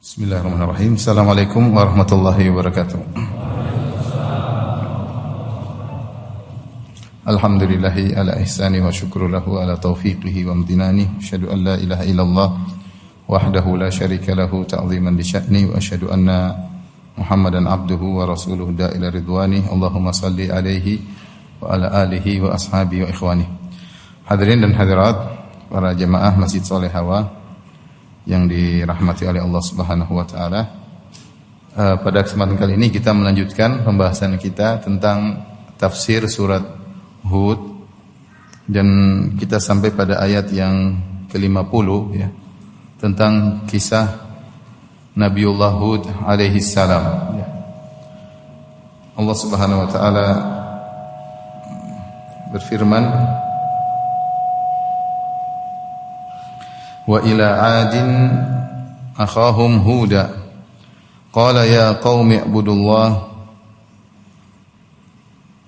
Bismillahirrahmanirrahim. Assalamualaikum warahmatullahi wabarakatuh. Alhamdulillahi ala ihsani wa syukru lahu ala taufiqihi wa amtinani. Asyhadu an la ilaha illallah wahdahu la syarika lahu ta'ziman li sya'ni wa asyhadu anna Muhammadan abduhu wa rasuluhu da'ila ridwani. Allahumma salli alaihi wa ala alihi wa ashabihi wa ikhwani. Hadirin dan hadirat para jemaah Masjid Sholeh Hawa yang dirahmati oleh Allah Subhanahu wa taala. Pada kesempatan kali ini kita melanjutkan pembahasan kita tentang tafsir surat Hud dan kita sampai pada ayat yang ke-50 ya, tentang kisah Nabiullah Hud alaihi salam ya. Allah Subhanahu wa taala berfirman, wa ila adin akhahum huda qala ya qaumi ibudullah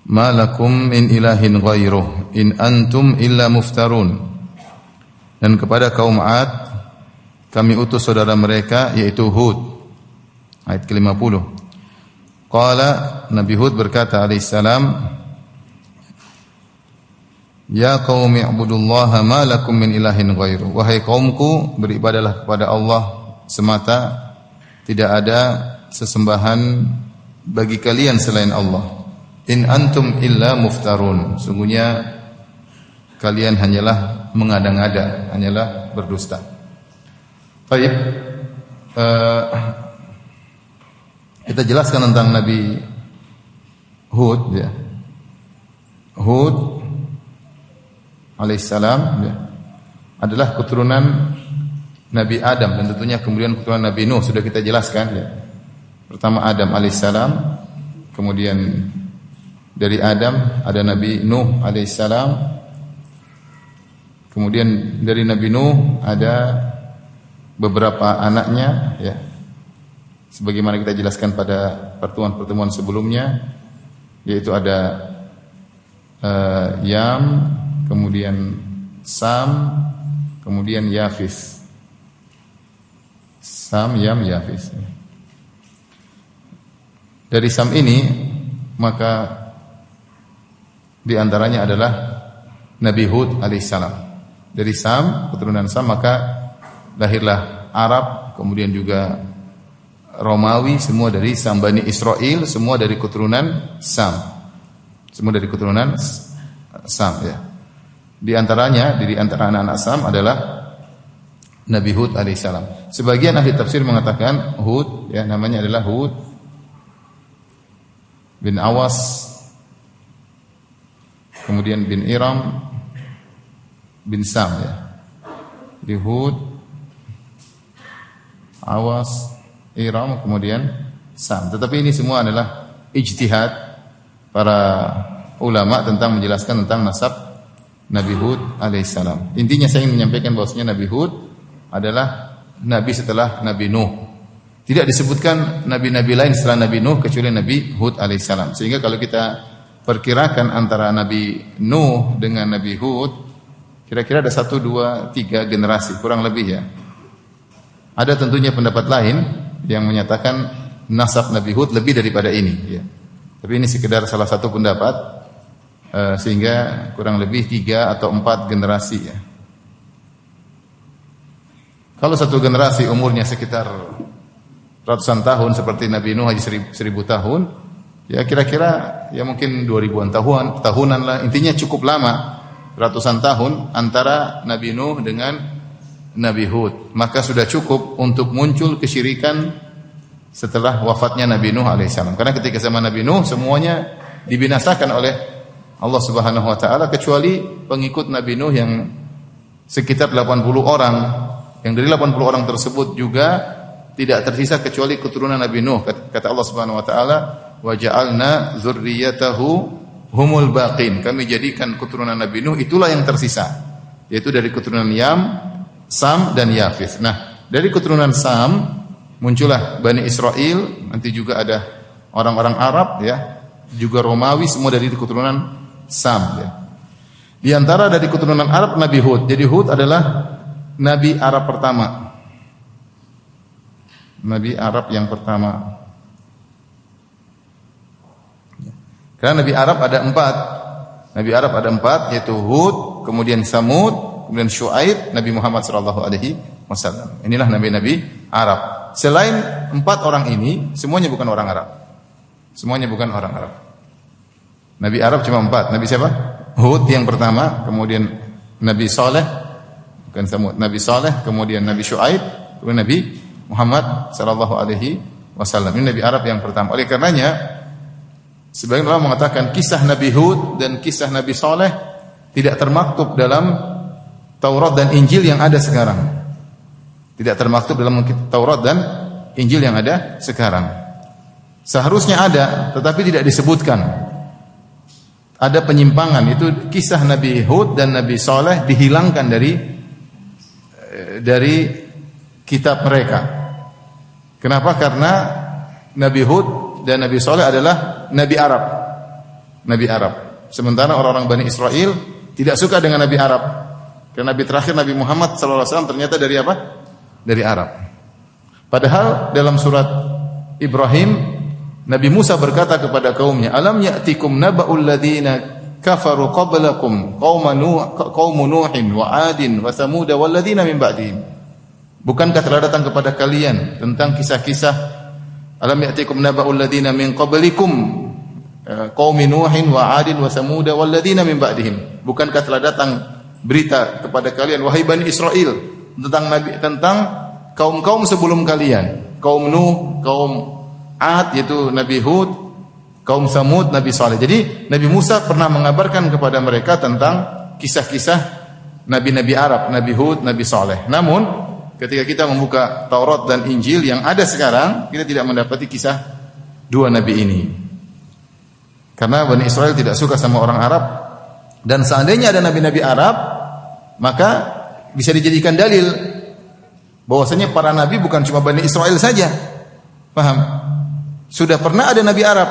ma lakum min ilahin ghairuh in antum illa muftarun. Dan kepada kaum Ad kami utus saudara mereka yaitu Hud, ayat ke-50. Qala, Nabi Hud berkata alaihissalam, ya qaumi ibudullaha ma lakum min ilahin ghairu. Wahai kaumku, beribadahlah kepada Allah semata, tidak ada sesembahan bagi kalian selain Allah. In antum illa muftarun. Sungguhnya kalian hanyalah mengada-ngada, hanyalah berdusta. Baik, kita jelaskan tentang Nabi Hud ya. Hud alaihissalam ya, adalah keturunan Nabi Adam dan tentunya kemudian keturunan Nabi Nuh sudah kita jelaskan ya. Pertama Adam alaihissalam, kemudian dari Adam ada Nabi Nuh alaihissalam, kemudian dari Nabi Nuh ada beberapa anaknya ya. Sebagaimana kita jelaskan pada pertemuan-pertemuan sebelumnya, yaitu ada Yam, kemudian Sam, kemudian Yafis. Sam, Yam, Yafis. Dari Sam ini maka di antaranya adalah Nabi Hud alaihissalam. Dari Sam, keturunan Sam, maka lahirlah Arab, kemudian juga Romawi, semua dari Sam. Bani Israel semua dari keturunan Sam. Semua dari keturunan Sam ya. Di antaranya, di antara anak-anak Sam adalah Nabi Hud alaihissalam. Sebagian ahli tafsir mengatakan Hud, ya namanya adalah Hud bin Awas, kemudian bin Iram, bin Sam ya. Di Hud, Awas, Iram, kemudian Sam. Tetapi ini semua adalah ijtihad para ulama tentang menjelaskan tentang nasab Nabi Hud alaihissalam. Intinya saya ingin menyampaikan bahwasanya Nabi Hud adalah nabi setelah Nabi Nuh. Tidak disebutkan nabi-nabi lain setelah Nabi Nuh kecuali Nabi Hud alaihissalam. Sehingga kalau kita perkirakan antara Nabi Nuh dengan Nabi Hud, kira-kira ada 1, 2, 3 generasi kurang lebih ya. Ada tentunya pendapat lain yang menyatakan nasab Nabi Hud lebih daripada ini ya. Tapi ini sekedar salah satu pendapat. Sehingga kurang lebih 3 atau 4 generasi ya. Kalau satu generasi umurnya sekitar ratusan tahun seperti Nabi Nuh haji 1000 tahun, ya kira-kira ya mungkin 2000-an tahunan lah. Intinya cukup lama, ratusan tahun antara Nabi Nuh dengan Nabi Hud. Maka sudah cukup untuk muncul kesyirikan setelah wafatnya Nabi Nuh alaihissalam. Karena ketika zaman Nabi Nuh semuanya dibinasakan oleh Allah Subhanahu wa taala kecuali pengikut Nabi Nuh yang sekitar 80 orang. Yang dari 80 orang tersebut juga tidak tersisa kecuali keturunan Nabi Nuh. Kata Allah Subhanahu wa taala, "Wa ja'alna dzurriyyatahu humul baqin." Kami jadikan keturunan Nabi Nuh itulah yang tersisa, yaitu dari keturunan Yam, Sam dan Yafis. Nah, dari keturunan Sam muncullah Bani Israel, nanti juga ada orang-orang Arab ya, juga Romawi, semua dari keturunan Sam ya. Di antara dari keturunan Arab Nabi Hud. Jadi Hud adalah Nabi Arab pertama. Nabi Arab yang pertama. Karena Nabi Arab ada 4. Nabi Arab ada 4, yaitu Hud, kemudian Samud, kemudian Syuaib, Nabi Muhammad sallallahu alaihi wasallam. Inilah nabi-nabi Arab. Selain 4 orang ini, semuanya bukan orang Arab. Semuanya bukan orang Arab. Nabi Arab cuma 4. Nabi siapa? Hud yang pertama, kemudian Nabi Saleh, bukan Samud, Nabi Saleh, kemudian Nabi Syuaib, kemudian Nabi Muhammad sallallahu alaihi wasallam. Ini Nabi Arab yang pertama. Oleh karenanya sebagian orang mengatakan kisah Nabi Hud dan kisah Nabi Saleh tidak termaktub dalam Taurat dan Injil yang ada sekarang. Tidak termaktub dalam Taurat dan Injil yang ada sekarang. Seharusnya ada, tetapi tidak disebutkan. Ada penyimpangan, itu kisah Nabi Hud dan Nabi Saleh dihilangkan dari kitab mereka. Kenapa? Karena Nabi Hud dan Nabi Saleh adalah Nabi Arab. Nabi Arab. Sementara orang-orang Bani Israel tidak suka dengan Nabi Arab. Karena Nabi terakhir Nabi Muhammad SAW ternyata dari apa? Dari Arab. Padahal dalam surat Ibrahim Nabi Musa berkata kepada kaumnya, "Alam ya'tikum naba'ul ladzina kafaru qablakum qaumun Nuhin wa 'adin wa Thamud wal ladzina min ba'dihim." Bukankah telah datang kepada kalian tentang kisah-kisah alam ya'tikum naba'ul ladzina min qablikum qaumi Nuhin wa 'adin wa Thamud wal ladzina min ba'dihim. Bukankah telah datang berita kepada kalian wahai Bani Israel tentang kaum-kaum sebelum kalian, kaum Nuh, kaum 'Ad yaitu Nabi Hud, kaum Samud, Nabi Saleh. Jadi Nabi Musa pernah mengabarkan kepada mereka tentang kisah-kisah nabi-nabi Arab, Nabi Hud, Nabi Saleh. Namun ketika kita membuka Taurat dan Injil yang ada sekarang, kita tidak mendapati kisah 2 nabi ini. Karena Bani Israel tidak suka sama orang Arab, dan seandainya ada nabi-nabi Arab, maka bisa dijadikan dalil bahwasanya para nabi bukan cuma Bani Israel saja. Paham? Sudah pernah ada Nabi Arab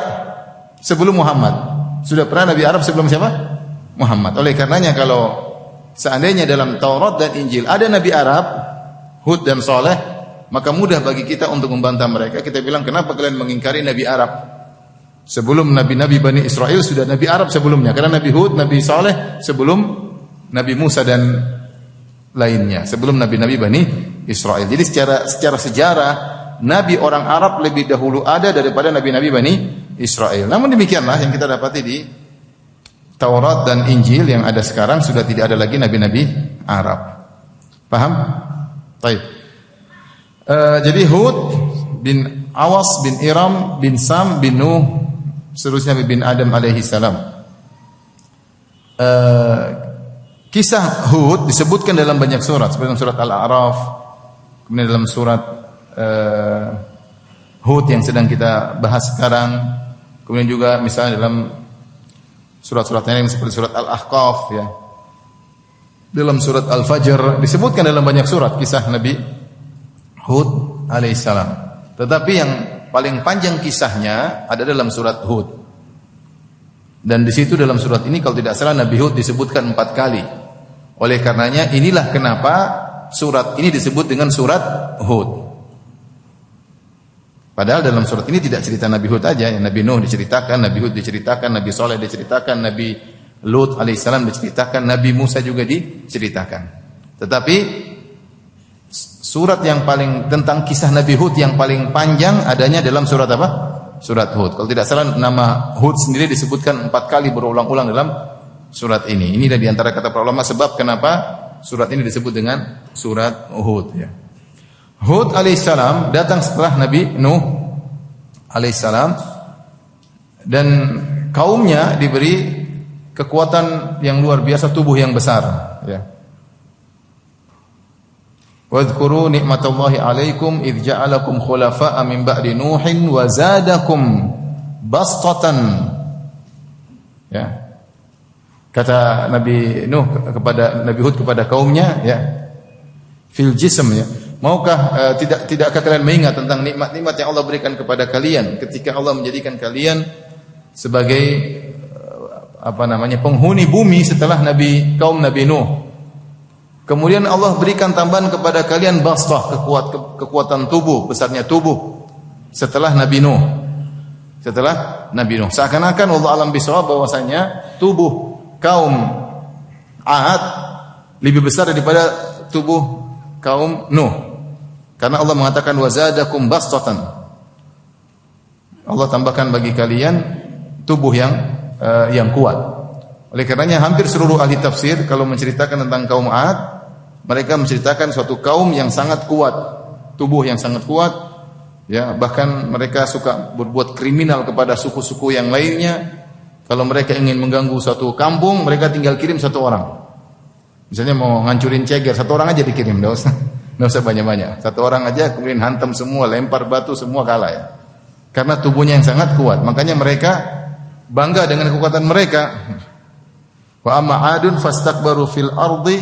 sebelum Muhammad. Sudah pernah Nabi Arab sebelum siapa? Muhammad. Oleh karenanya kalau seandainya dalam Taurat dan Injil ada Nabi Arab, Hud dan Saleh, maka mudah bagi kita untuk membantah mereka. Kita bilang, kenapa kalian mengingkari Nabi Arab? Sebelum Nabi-Nabi Bani Israel sudah Nabi Arab sebelumnya. Karena Nabi Hud, Nabi Saleh sebelum Nabi Musa dan lainnya. Sebelum Nabi-Nabi Bani Israel. Jadi secara sejarah Nabi orang Arab lebih dahulu ada daripada Nabi-Nabi Bani Israel. Namun demikianlah yang kita dapati di Taurat dan Injil yang ada sekarang sudah tidak ada lagi Nabi-Nabi Arab. Paham? Baik. Jadi Hud bin Awas bin Iram bin Sam bin Nuh, seterusnya bin Adam alaihi salam. Kisah Hud disebutkan dalam banyak surat, seperti dalam surat Al-A'raf, kemudian dalam surat Hud yang sedang kita bahas sekarang, kemudian juga misalnya dalam surat-surat lain seperti surat Al-Ahqaf, ya, dalam surat Al-Fajr disebutkan dalam banyak surat kisah Nabi Hud alaihissalam. Tetapi yang paling panjang kisahnya ada dalam surat Hud. Dan di situ dalam surat ini kalau tidak salah Nabi Hud disebutkan 4 kali. Oleh karenanya inilah kenapa surat ini disebut dengan surat Hud. Padahal dalam surat ini tidak cerita Nabi Hud aja, ya, Nabi Nuh diceritakan, Nabi Hud diceritakan, Nabi Saleh diceritakan, Nabi Lut alaihissalam diceritakan, Nabi Musa juga diceritakan. Tetapi surat yang paling tentang kisah Nabi Hud yang paling panjang adanya dalam surat apa? Surat Hud. Kalau tidak salah nama Hud sendiri disebutkan 4 kali berulang-ulang dalam surat ini. Ini dari antara kata para ulama sebab kenapa surat ini disebut dengan surat Hud, ya. Hud alaihissalam datang setelah Nabi Nuh alaihissalam dan kaumnya diberi kekuatan yang luar biasa, tubuh yang besar, ya. Wadhkuru ni'matallahi alaikum idh ja'alakum khulafa'a min ba'di Nuhin wa zadakum bastatan, ya. Kata Nabi Nuh kepada Nabi Hud kepada kaumnya, ya, fil jism, ya. Maukah tidakkah kalian mengingat tentang nikmat-nikmat yang Allah berikan kepada kalian ketika Allah menjadikan kalian sebagai penghuni bumi setelah kaum Nabi Nuh. Kemudian Allah berikan tambahan kepada kalian bastah, kekuatan tubuh, besarnya tubuh setelah Nabi Nuh. Setelah Nabi Nuh. Seakan-akan Allah alam bisawab bahwasanya tubuh kaum Ad lebih besar daripada tubuh kaum Nuh. Karena Allah mengatakan wazadakum bastatan. Allah tambahkan bagi kalian tubuh yang kuat. Oleh karenanya hampir seluruh ahli tafsir kalau menceritakan tentang kaum Ad, mereka menceritakan suatu kaum yang sangat kuat, tubuh yang sangat kuat, ya, bahkan mereka suka berbuat kriminal kepada suku-suku yang lainnya. Kalau mereka ingin mengganggu suatu kampung, mereka tinggal kirim satu orang. Misalnya mau ngancurin ceger, satu orang aja dikirim, enggak usah banyak-banyak. Satu orang aja kemudian hantam semua, lempar batu semua kalah ya. Karena tubuhnya yang sangat kuat, makanya mereka bangga dengan kekuatan mereka. Wa amma 'adun fastakbaru fil ardi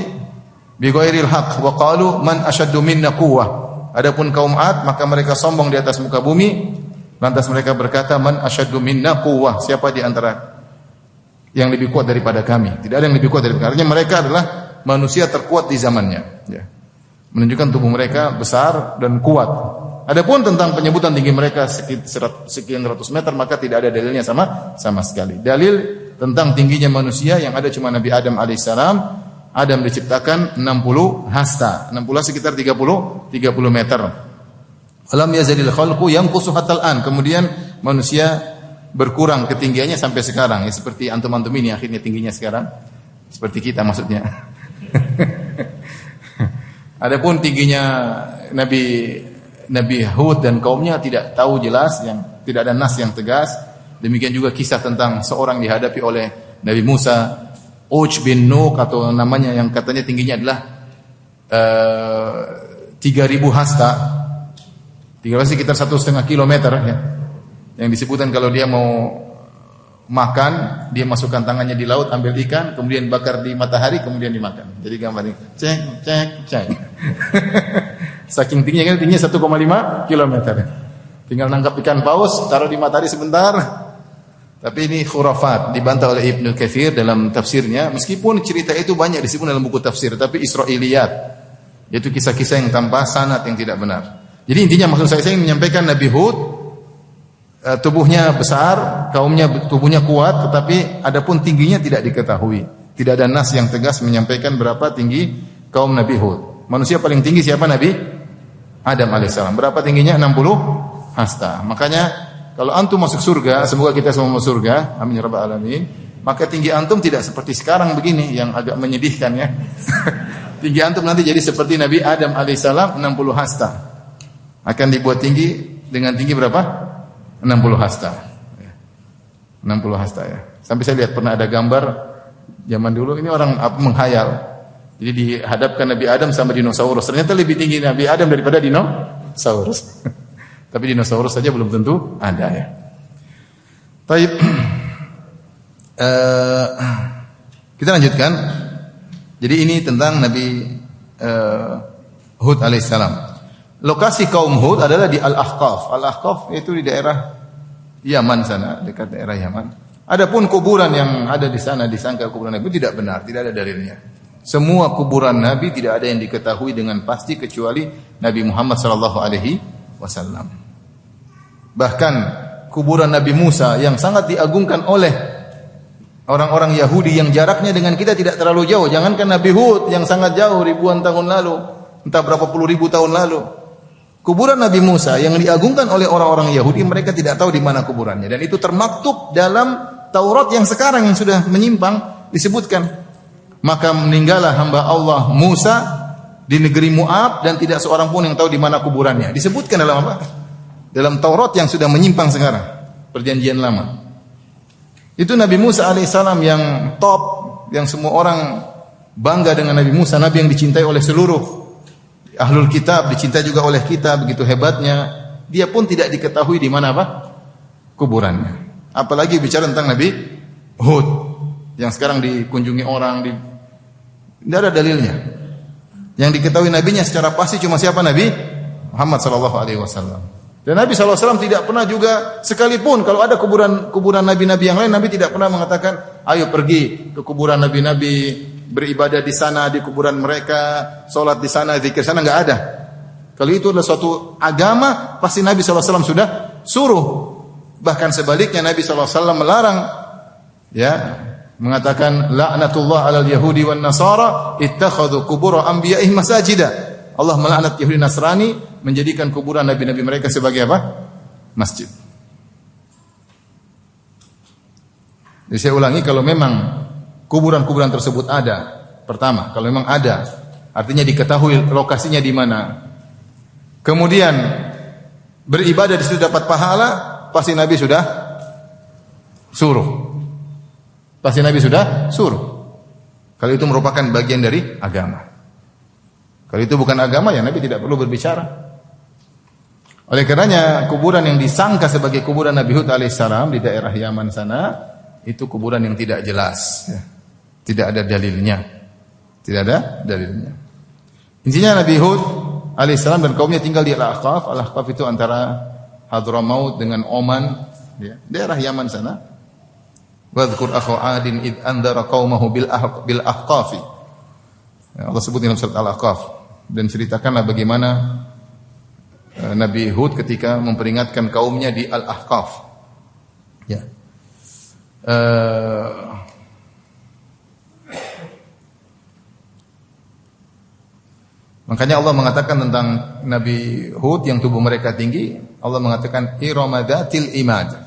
bighairil haqq wa qalu man ashaddu minna quwwah. Adapun kaum Ad maka mereka sombong di atas muka bumi, lantas mereka berkata man ashaddu minna quwwah, siapa di antara yang lebih kuat daripada kami? Tidak ada yang lebih kuat daripada kami. Mereka adalah manusia terkuat di zamannya, ya. Menunjukkan tubuh mereka besar dan kuat. Adapun tentang penyebutan tinggi mereka sekian ratus meter maka tidak ada dalilnya sama sekali. Dalil tentang tingginya manusia yang ada cuma Nabi Adam alaihissalam. Adam diciptakan 60 hasta. 60 sekitar 30 meter. Alam yazalil khalqu yanqusu hatal an. Kemudian manusia berkurang ketinggiannya sampai sekarang. Ya, seperti antum-antum ini akhirnya tingginya sekarang. Seperti kita maksudnya. Adapun tingginya Nabi Hud dan kaumnya tidak tahu jelas, yang tidak ada nas yang tegas. Demikian juga kisah tentang seorang dihadapi oleh Nabi Musa, Uj bin Nuq atau namanya yang katanya tingginya adalah 3.000 hasta. 3 sekitar 1,5 kilometer ya. Yang disebutkan kalau dia mau makan, dia masukkan tangannya di laut, ambil ikan, kemudian bakar di matahari, kemudian dimakan. Jadi gambarnya cek. Saking tingginya kan, tingginya 1,5 kilometer. Tinggal nangkap ikan paus, taruh di matahari sebentar. Tapi ini khurafat, dibantah oleh Ibnu Katsir dalam tafsirnya. Meskipun cerita itu banyak disebut dalam buku tafsir, tapi Israiliyat, yaitu kisah-kisah yang tanpa sanad, yang tidak benar. Jadi intinya maksud saya ingin menyampaikan Nabi Hud tubuhnya besar, kaumnya tubuhnya kuat, tetapi adapun tingginya tidak diketahui. Tidak ada nas yang tegas menyampaikan berapa tinggi kaum Nabi Hud. Manusia paling tinggi siapa? Nabi Adam alaihissalam. Berapa tingginya? 60 hasta. Makanya kalau antum masuk surga, semoga kita semua masuk surga, amin ya rabbal alamin, maka tinggi antum tidak seperti sekarang begini yang agak menyedihkan ya. Tinggi antum nanti jadi seperti Nabi Adam alaihissalam 60 hasta. Akan dibuat tinggi dengan tinggi berapa? 60 hasta. 60 hasta ya. Sampai saya lihat pernah ada gambar zaman dulu, ini orang menghayal. Jadi dihadapkan Nabi Adam sama dinosaurus. Ternyata lebih tinggi Nabi Adam daripada dinosaurus. Tapi dinosaurus saja belum tentu ada ya. Baik. Kita lanjutkan. Jadi ini tentang Nabi Hud alaihissalam. Lokasi kaum Hud adalah di Al-Ahqaf. Al-Ahqaf itu di daerah Yaman sana, dekat daerah Yaman. Adapun kuburan yang ada di sana disangka kuburan Nabi tidak benar, tidak ada dalilnya. Semua kuburan Nabi tidak ada yang diketahui dengan pasti kecuali Nabi Muhammad sallallahu alaihi wasallam. Bahkan kuburan Nabi Musa yang sangat diagungkan oleh orang-orang Yahudi yang jaraknya dengan kita tidak terlalu jauh. Jangankan Nabi Hud yang sangat jauh ribuan tahun lalu, entah berapa puluh ribu tahun lalu. Kuburan Nabi Musa yang diagungkan oleh orang-orang Yahudi, mereka tidak tahu di mana kuburannya. Dan itu termaktub dalam Taurat yang sekarang yang sudah menyimpang disebutkan. Maka meninggallah hamba Allah Musa di negeri Moab dan tidak seorang pun yang tahu di mana kuburannya. Disebutkan dalam apa? Dalam Taurat yang sudah menyimpang sekarang, perjanjian lama. Itu Nabi Musa alaihissalam yang top, yang semua orang bangga dengan Nabi Musa, Nabi yang dicintai oleh seluruh ahlul kitab, dicintai juga oleh kita, begitu hebatnya. Dia pun tidak diketahui di mana apa? Kuburannya. Apalagi bicara tentang Nabi Hud yang sekarang dikunjungi orang, tidak ada dalilnya. Yang diketahui nabinya secara pasti cuma siapa? Nabi Muhammad sallallahu alaihi wasallam. Dan Nabi sallallahu alaihi wasallam tidak pernah juga sekalipun kalau ada kuburan nabi-nabi yang lain, Nabi tidak pernah mengatakan, "Ayo pergi ke kuburan nabi-nabi beribadah di sana di kuburan mereka, salat di sana, zikir sana, enggak ada. Kalau itu adalah suatu agama, pasti Nabi SAW sudah suruh. Bahkan sebaliknya Nabi SAW melarang, ya, mengatakan laknatullah 'alal yahudi wan nasara ittakhadhu qubur anbiya'ihim masajida. Allah melaknat Yahudi Nasrani menjadikan kuburan nabi-nabi mereka sebagai apa? Masjid. Jadi saya ulangi, kalau memang kuburan-kuburan tersebut ada, pertama, kalau memang ada, artinya diketahui lokasinya di mana. Kemudian beribadah di situ dapat pahala, pasti Nabi sudah suruh. Pasti Nabi sudah suruh. Kalau itu merupakan bagian dari agama. Kalau itu bukan agama, ya Nabi tidak perlu berbicara. Oleh karenanya kuburan yang disangka sebagai kuburan Nabi Hud alaihissalam di daerah Yaman sana, itu kuburan yang tidak jelas, ya. Tidak ada dalilnya. Tidak ada dalilnya. Intinya Nabi Hud alaihissalam dan kaumnya tinggal di Al-Ahqaf. Al-Ahqaf itu antara Hadramaut dengan Oman, ya, daerah Yaman sana. Wadhkur akha 'adin id anzara qaumahu bil ahqafi. Ya, Allah sebut dalam surat Al-Ahqaf, dan ceritakanlah bagaimana Nabi Hud ketika memperingatkan kaumnya di Al-Ahqaf. Ya. Makanya Allah mengatakan tentang Nabi Hud yang tubuh mereka tinggi, Allah mengatakan iramadatil imad.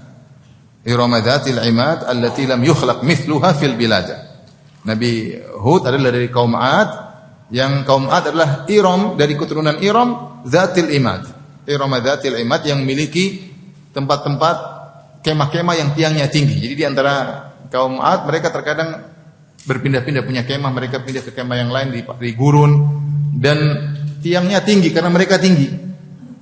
Iramadatil imad allati lam yukhlaq mithluha fil bilad. Nabi Hud adalah dari kaum 'Ad, yang kaum 'Ad adalah Iram, dari keturunan Iram zatil imad. Iramadatil imad yang memiliki tempat-tempat kemah-kemah yang tiangnya tinggi. Jadi di antara kaum 'Ad mereka terkadang berpindah-pindah punya kemah, mereka pindah ke kemah yang lain di gurun, dan tiangnya tinggi karena mereka tinggi.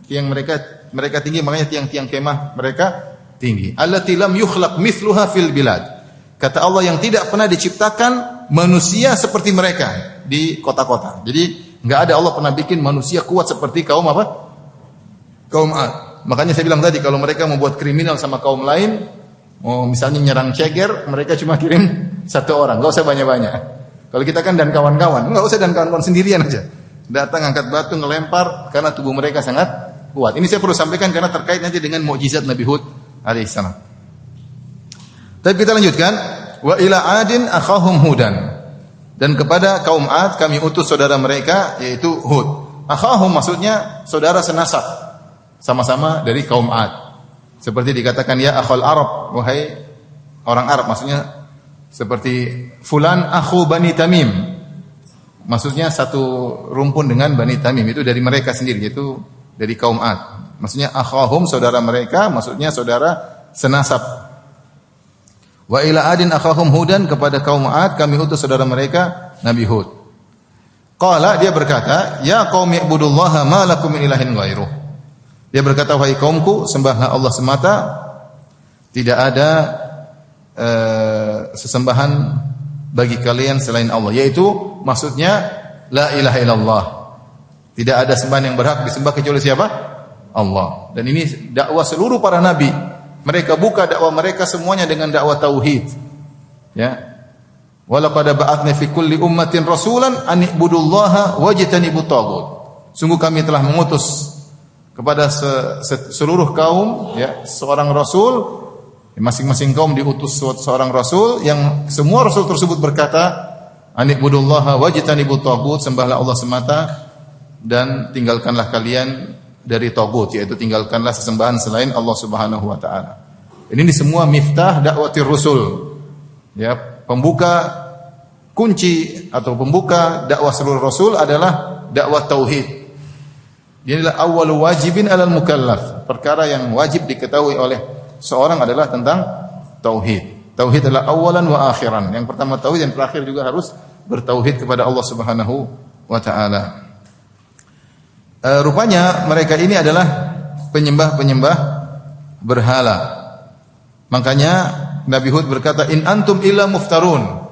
Tiang mereka tinggi, makanya tiang-tiang kemah mereka tinggi. Allati lam yukhlaq mithluha fil bilad. Kata Allah, yang tidak pernah diciptakan manusia seperti mereka di kota-kota. Jadi enggak ada Allah pernah bikin manusia kuat seperti kaum apa? Kaum 'Ad. Makanya saya bilang tadi, kalau mereka membuat kriminal sama kaum lain, mau misalnya nyerang ceger, mereka cuma kirim satu orang, enggak usah banyak-banyak. Kalau kita kan dan kawan-kawan, enggak usah dan kawan-kawan, sendirian aja. Datang angkat batu ngelempar karena tubuh mereka sangat kuat. Ini saya perlu sampaikan karena terkait nanti dengan mukjizat Nabi Hud alaihissalam. Tapi kita lanjutkan, wa ila 'adin akhahum hudan. Dan kepada kaum 'Ad kami utus saudara mereka yaitu Hud. Akhahum maksudnya saudara senasab, sama-sama dari kaum 'Ad. Seperti dikatakan ya akhul Arab, wahai orang Arab, maksudnya seperti fulan akhu Bani Tamim. Maksudnya satu rumpun dengan Bani Tamim, itu dari mereka sendiri, yaitu dari kaum 'Ad. Maksudnya akhahum saudara mereka, maksudnya saudara senasab. Wa ila 'adin akhahum hudan, kepada kaum 'Ad kami utus saudara mereka Nabi Hud. Qala, dia berkata, ya qaumi ibudullaha ma lakum min ilahin ghairuh. Dia berkata, wahai kaumku, sembahlah Allah semata, tidak ada sesembahan bagi kalian selain Allah, yaitu maksudnya la ilaha illallah. Tidak ada sembahan yang berhak disembah kecuali siapa? Allah. Dan ini dakwah seluruh para nabi. Mereka buka dakwah mereka semuanya dengan dakwah tauhid. Ya. Walaqad ba'atsna fi kulli ummatin rasulan an ibudullaha wajtanibut taghut. Sungguh kami telah mengutus kepada seluruh kaum, ya, seorang rasul. Masing-masing kaum diutus seorang rasul, yang semua rasul tersebut berkata, anibudullaha wajtanibut taghut, sembahlah Allah semata dan tinggalkanlah kalian dari taghut, yaitu tinggalkanlah sesembahan selain Allah Subhanahu wa taala. Ini semua miftah dakwatir rusul. Ya, pembuka kunci atau pembuka dakwah seluruh rasul adalah dakwah tauhid. Ini adalah awal wajibin alal mukallaf. Perkara yang wajib diketahui oleh seorang adalah tentang tauhid. Tauhid adalah awalan wa akhiran. Yang pertama tauhid, yang terakhir juga harus bertauhid kepada Allah Subhanahu wa taala. Rupanya mereka ini adalah penyembah-penyembah berhala. Makanya Nabi Hud berkata, in antum illa muftarun.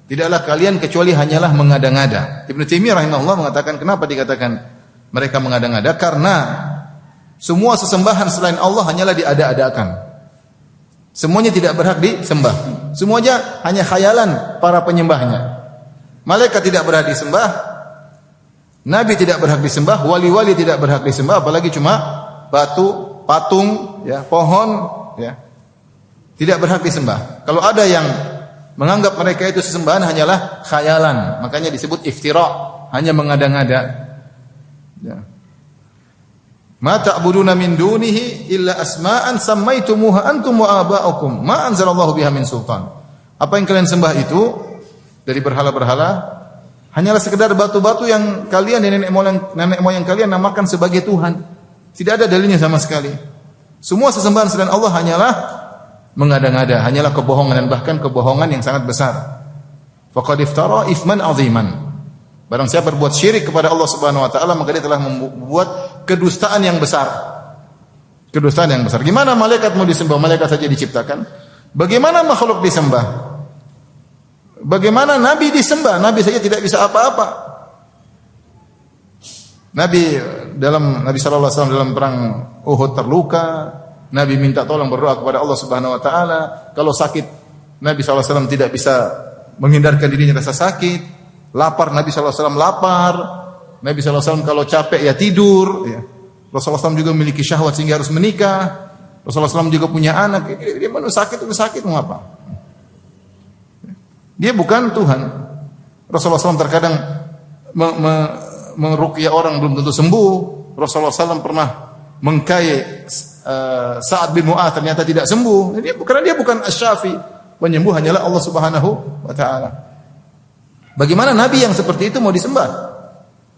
Tidaklah kalian kecuali hanyalah mengada-ngada. Ibnu Taimiyah rahimahullah mengatakan, kenapa dikatakan mereka mengada-ngada? Karena semua sesembahan selain Allah hanyalah diada-adakan. Semuanya tidak berhak disembah. Semuanya hanya khayalan para penyembahnya. Malaikat tidak berhak disembah, nabi tidak berhak disembah, wali-wali tidak berhak disembah, apalagi cuma batu, patung, ya, pohon, ya. Tidak berhak disembah. Kalau ada yang menganggap mereka itu sesembahan hanyalah khayalan, makanya disebut iftira, hanya mengada-ngada. Ya. Ma ta'buduna min dunihi illa asma'an sammaitumuha antum wa aba'ukum ma anzalallahu biha min sultan. Apa yang kalian sembah itu dari berhala-berhala hanyalah sekedar batu-batu yang kalian dan nenek moyang kalian namakan sebagai Tuhan. Tidak ada dalilnya sama sekali. Semua sesembahan selain Allah hanyalah mengada-ngada, hanyalah kebohongan dan bahkan kebohongan yang sangat besar. Faqad iftara itsman 'aziman. Barang siapa berbuat syirik kepada Allah Subhanahu wa taala, maka dia telah membuat kedustaan yang besar. Kedustaan yang besar. Gimana malaikat mau disembah? Malaikat saja diciptakan. Bagaimana makhluk disembah? Bagaimana nabi disembah? Nabi saja tidak bisa apa-apa. Nabi sallallahu alaihi wasallam dalam perang Uhud terluka, Nabi minta tolong berdoa kepada Allah Subhanahu wa taala. Kalau sakit, Nabi sallallahu alaihi wasallam tidak bisa menghindarkan dirinya rasa sakit. Lapar, Nabi sallallahu alaihi wasallam lapar. Nabi sallallahu alaihi wasallam kalau capek ya tidur, ya. Rasulullah SAW juga memiliki syahwat sehingga harus menikah. Rasulullah SAW juga punya anak. Dia manusia sakit mau apa? Dia bukan Tuhan. Rasulullah SAW terkadang meruqyah orang belum tentu sembuh. Rasulullah SAW pernah mengkai Sa'ad bin Mu'adz ternyata tidak sembuh. Karena dia bukan asy-syafi. Penyembuh hanyalah Allah Subhanahu wa taala. Bagaimana nabi yang seperti itu mau disembah?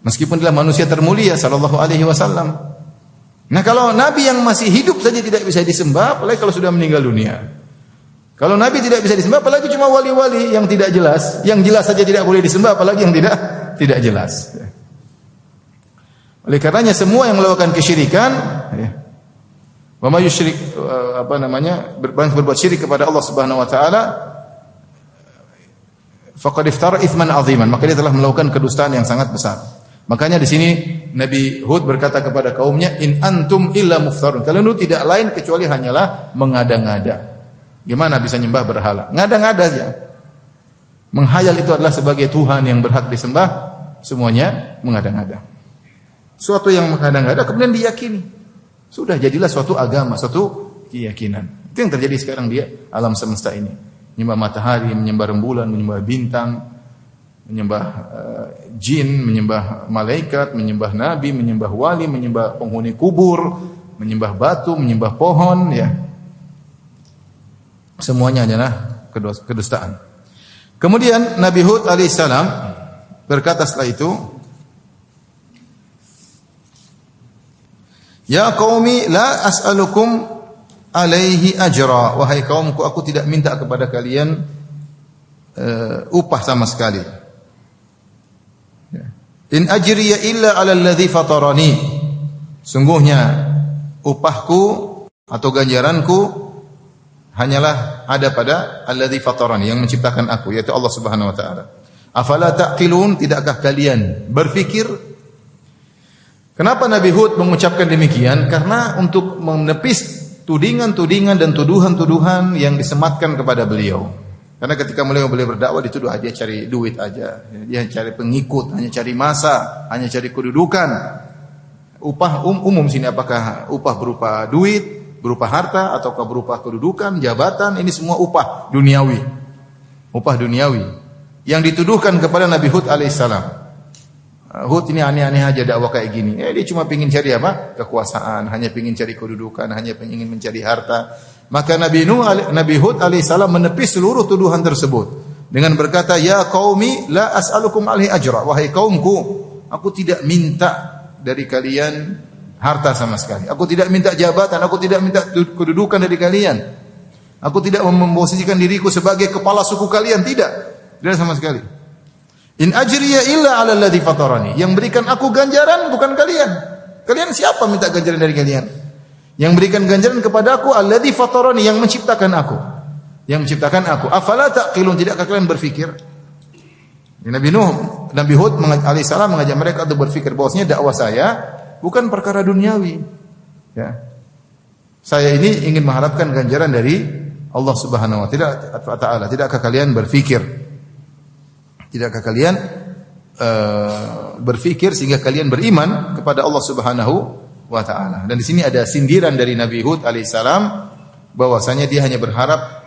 Meskipun dia manusia termulia sallallahu alaihi wasallam. Nah, kalau nabi yang masih hidup saja tidak bisa disembah, apalagi kalau sudah meninggal dunia. Kalau nabi tidak bisa disembah, apalagi cuma wali-wali yang tidak jelas, yang jelas saja tidak boleh disembah, apalagi yang tidak jelas. Oleh karenanya semua yang melakukan kesyirikan, wa may yusyrik berbuat syirik kepada Allah Subhanahu wa taala, faqad iftara itsman 'aziman, maka dia telah melakukan kedustaan yang sangat besar. Makanya di sini Nabi Hud berkata kepada kaumnya, in antum illa muftarun. Kalian itu tidak lain kecuali hanyalah mengada-ngada. Gimana bisa nyembah berhala? Ngada-ngada aja. Menghayal itu adalah sebagai Tuhan yang berhak disembah, semuanya mengada-ngada. Suatu yang mengada-ngada kemudian diyakini. Sudah jadilah suatu agama, suatu keyakinan. Itu yang terjadi sekarang di alam semesta ini. Menyembah matahari, menyembah rembulan, menyembah bintang, menyembah jin, menyembah malaikat, menyembah nabi, menyembah wali, menyembah penghuni kubur, menyembah batu, menyembah pohon, ya. Semuanya adalah kedustaan. Kemudian Nabi Hud alaihissalam berkata setelah itu, ya qaumi la as'alukum alaihi ajra, wahai kaumku, aku tidak minta kepada kalian upah sama sekali. In ajriya illa 'ala alladhi fatarani, sungguhnya upahku atau ganjaranku hanyalah ada pada alladhi fatarani, yang menciptakan aku, yaitu Allah Subhanahu wa taala. Afala taqilun, tidakkah kalian berfikir? Kenapa Nabi Hud mengucapkan demikian? Karena untuk menepis tudingan-tudingan dan tuduhan-tuduhan yang disematkan kepada beliau. Karena ketika beliau berdakwah dituduh dia cari duit aja, dia cari pengikut, hanya cari masa, hanya cari kedudukan. Upah umum sini apakah upah berupa duit, berupa harta, ataukah berupa kedudukan, jabatan, ini semua upah duniawi. Upah duniawi yang dituduhkan kepada Nabi Hud alaihissalam. Hud ini aneh-aneh aja dakwah kayak gini. Dia cuma pengin cari apa? Kekuasaan, hanya pengin cari kedudukan, hanya pengin mencari harta. Maka Nabi Hud alaihissalam menepis seluruh tuduhan tersebut dengan berkata, ya qaumi la as'alukum alaihi ajra, wahai kaumku, aku tidak minta dari kalian harta sama sekali. Aku tidak minta jabatan, aku tidak minta kedudukan dari kalian. Aku tidak memposisikan diriku sebagai kepala suku kalian, tidak sama sekali. In ajriya illa 'ala alladhi fatarani, yang berikan aku ganjaran bukan kalian. Kalian siapa minta ganjaran dari kalian? Yang berikan ganjaran kepada aku alladzi fatarani, yang menciptakan aku. Yang menciptakan aku. Afala taqilun, tidakkah kalian berfikir? Nabi Hud alaihissalam mengajak mereka untuk berfikir bahwasanya dakwah saya bukan perkara duniawi. Ya. Saya ini ingin mengharapkan ganjaran dari Allah Subhanahu wa taala. Tidakkah kalian berfikir? Tidakkah kalian berfikir sehingga kalian beriman kepada Allah Subhanahu wa taala? Dan di sini ada sindiran dari Nabi Hud alaihissalam bahwasanya dia hanya berharap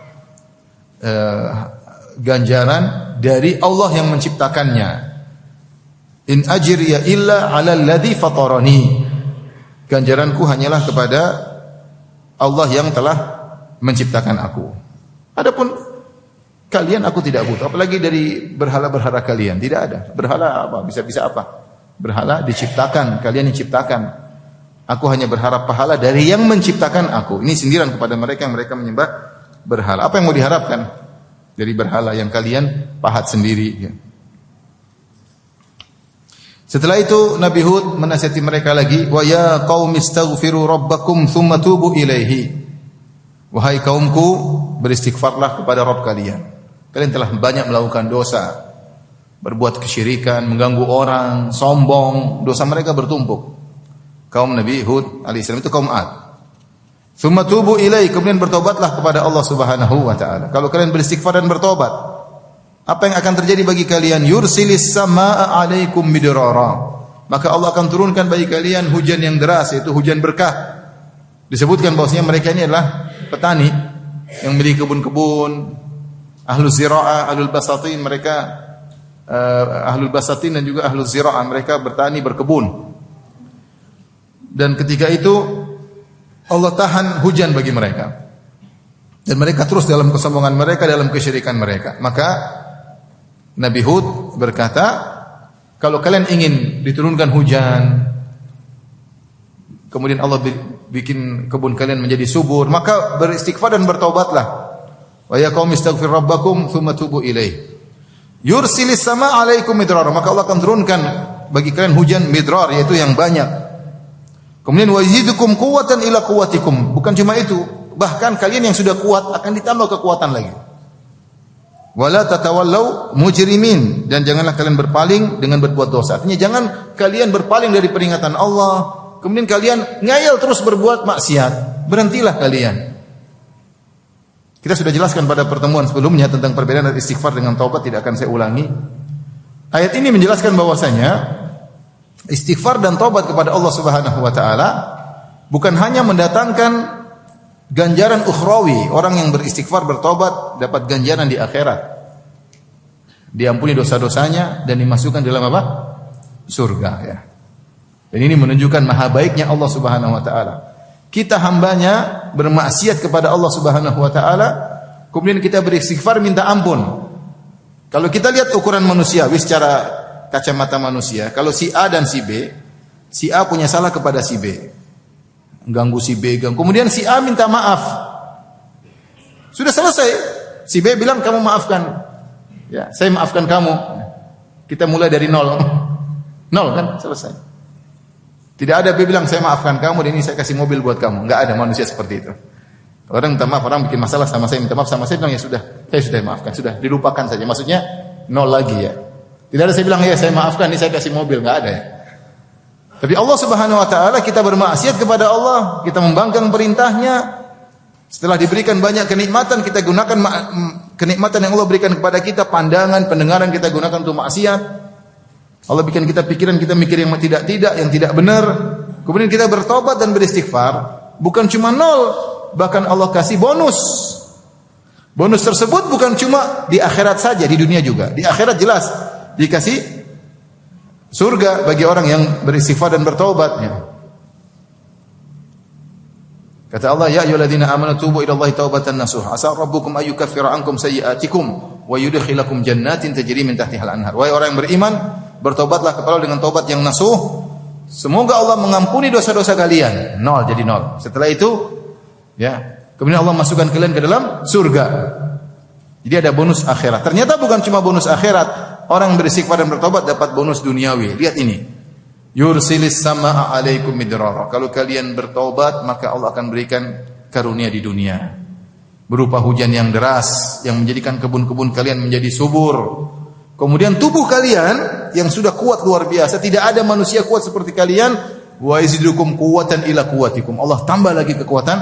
ganjaran dari Allah yang menciptakannya. In ajriya illa 'alal ladzi fatarani. Ganjaranku hanyalah kepada Allah yang telah menciptakan aku. Adapun kalian aku tidak butuh, apalagi dari berhala-berhala kalian. Tidak ada. Berhala apa? Bisa-bisa apa? Berhala diciptakan, kalian diciptakan. Aku hanya berharap pahala dari yang menciptakan aku. Ini sindiran kepada mereka yang mereka menyembah berhala. Apa yang mau diharapkan dari berhala yang kalian pahat sendiri? Ya. Setelah itu Nabi Hud menasihati mereka lagi, wa ya qaumi astaghfiru rabbakum tsumma tubu ilaihi. Wahai kaumku, beristighfarlah kepada Rabb kalian. Kalian telah banyak melakukan dosa, berbuat kesyirikan, mengganggu orang, sombong, dosa mereka bertumpuk. Kaum Nabi Hud alaihissalam itu kaum Ad. Tsumma tubu ilaihi, kemudian bertobatlah kepada Allah Subhanahu wa taala. Kalau kalian beristighfar dan bertobat, apa yang akan terjadi bagi kalian? Yursilis samaa 'alaikum midrara. Maka Allah akan turunkan bagi kalian hujan yang deras, yaitu hujan berkah. Disebutkan bahwasanya mereka ini adalah petani yang memiliki kebun-kebun, ahlul ziraah, ahlul basatin, mereka ahlul basatin dan juga ahlul ziraah, mereka bertani, berkebun. Dan ketika itu Allah tahan hujan bagi mereka. Dan mereka terus dalam kesombongan mereka, dalam kesyirikan mereka. Maka Nabi Hud berkata, kalau kalian ingin diturunkan hujan, kemudian Allah bikin kebun kalian menjadi subur, maka beristighfar dan bertaubatlah. Wa ya qaumi astaghfir rabbakum tsumma tubu ilaih. Yursilis samaa 'alaikum midrar, maka Allah akan turunkan bagi kalian hujan midrar, yaitu yang banyak. Kemudian wa yazidukum quwwatan ila quwwatikum. Bukan cuma itu, bahkan kalian yang sudah kuat akan ditambah kekuatan lagi. Wala tatawallau mujrimin, dan janganlah kalian berpaling dengan berbuat dosa. Artinya jangan kalian berpaling dari peringatan Allah, kemudian kalian ngayal terus berbuat maksiat. Berhentilah kalian. Kita sudah jelaskan pada pertemuan sebelumnya tentang perbedaan dari istighfar dengan taubat, tidak akan saya ulangi. Ayat ini menjelaskan bahwasanya istighfar dan taubat kepada Allah Subhanahu wa taala bukan hanya mendatangkan ganjaran ukhrawi, orang yang beristighfar bertobat dapat ganjaran di akhirat. Diampuni dosa-dosanya dan dimasukkan dalam apa? Surga, ya. Dan ini menunjukkan maha baiknya Allah Subhanahu wa taala. Kita hambanya bermaksiat kepada Allah Subhanahu wa taala, kemudian kita beristighfar minta ampun. Kalau kita lihat ukuran manusia, secara kacamata manusia, kalau si A dan si B, si A punya salah kepada si B, ganggu si B, kemudian si A minta maaf, sudah selesai. Si B bilang kamu maafkan, ya saya maafkan kamu. Kita mulai dari nol, nol kan, selesai. Tidak ada B bilang saya maafkan kamu dan ini saya kasih mobil buat kamu. Enggak ada manusia seperti itu. Orang minta maaf, orang bikin masalah sama saya, minta maaf sama saya, bilang ya sudah, saya sudah maafkan, sudah dilupakan saja. Maksudnya nol lagi, ya. Tidak ada saya bilang ya saya maafkan, ini saya kasih mobil, enggak ada, ya. Tapi Allah Subhanahu wa taala, kita bermaksiat kepada Allah, kita membangkang perintahnya. Setelah diberikan banyak kenikmatan, kita gunakan kenikmatan yang Allah berikan kepada kita, pandangan, pendengaran kita gunakan untuk maksiat. Allah bikin kita pikiran, kita mikir yang tidak-tidak, yang tidak benar. Kemudian kita bertobat dan beristighfar, bukan cuma nol, bahkan Allah kasih bonus. Bonus tersebut bukan cuma di akhirat saja, di dunia juga. Di akhirat jelas dikasih surga bagi orang yang beristighfar dan bertaubat. Kata Allah, ya ayyuhalladzina amanu tubu ilallahi taubatan nasuha. Asa rabbukum ayyukaffira ankum sayyi'atikum wa yudkhilakum jannatin tajri min tahtihal anhar. Wahai orang yang beriman, bertobatlah kepada Allah dengan taubat yang nasuh. Semoga Allah mengampuni dosa-dosa kalian. Nol jadi nol. Setelah itu, ya, kemudian Allah masukkan kalian ke dalam surga. Jadi ada bonus akhirat. Ternyata bukan cuma bonus akhirat. Orang beristighfar dan bertobat dapat bonus duniawi. Lihat ini. Yursilis samaa 'alaikum midrara. Kalau kalian bertobat, maka Allah akan berikan karunia di dunia. Berupa hujan yang deras yang menjadikan kebun-kebun kalian menjadi subur. Kemudian tubuh kalian yang sudah kuat luar biasa, tidak ada manusia kuat seperti kalian, wa yazidukum quwwatan ila quwwatikum. Allah tambah lagi kekuatan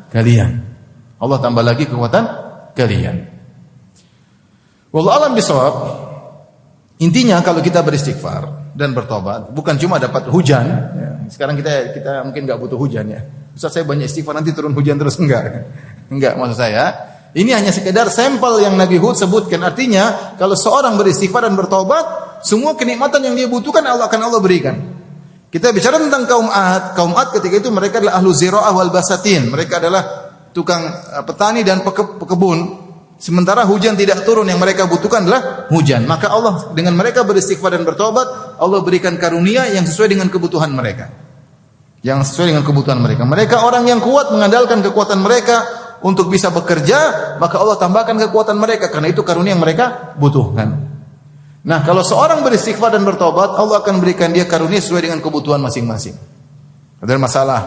kalian. Allah tambah lagi kekuatan kalian. Wallahu a'lam bishawab. Intinya kalau kita beristighfar dan bertobat, bukan cuma dapat hujan. Ya. Sekarang kita mungkin nggak butuh hujan ya. Ustaz, saya banyak istighfar nanti turun hujan terus, enggak. Enggak, maksud saya. Ini hanya sekedar sampel yang Nabi Hud sebutkan. Artinya kalau seorang beristighfar dan bertobat, semua kenikmatan yang dia butuhkan Allah akan Allah berikan. Kita bicara tentang kaum Ad. Kaum Ad ketika itu mereka adalah ahlu zira'ah wal basatin. Mereka adalah tukang petani dan pekebun. Sementara hujan tidak turun, yang mereka butuhkan adalah hujan. Maka Allah dengan mereka beristighfar dan bertobat, Allah berikan karunia yang sesuai dengan kebutuhan mereka. Yang sesuai dengan kebutuhan mereka. Mereka orang yang kuat mengandalkan kekuatan mereka untuk bisa bekerja, maka Allah tambahkan kekuatan mereka karena itu karunia yang mereka butuhkan. Nah, kalau seorang beristighfar dan bertobat, Allah akan berikan dia karunia sesuai dengan kebutuhan masing-masing. Ada masalah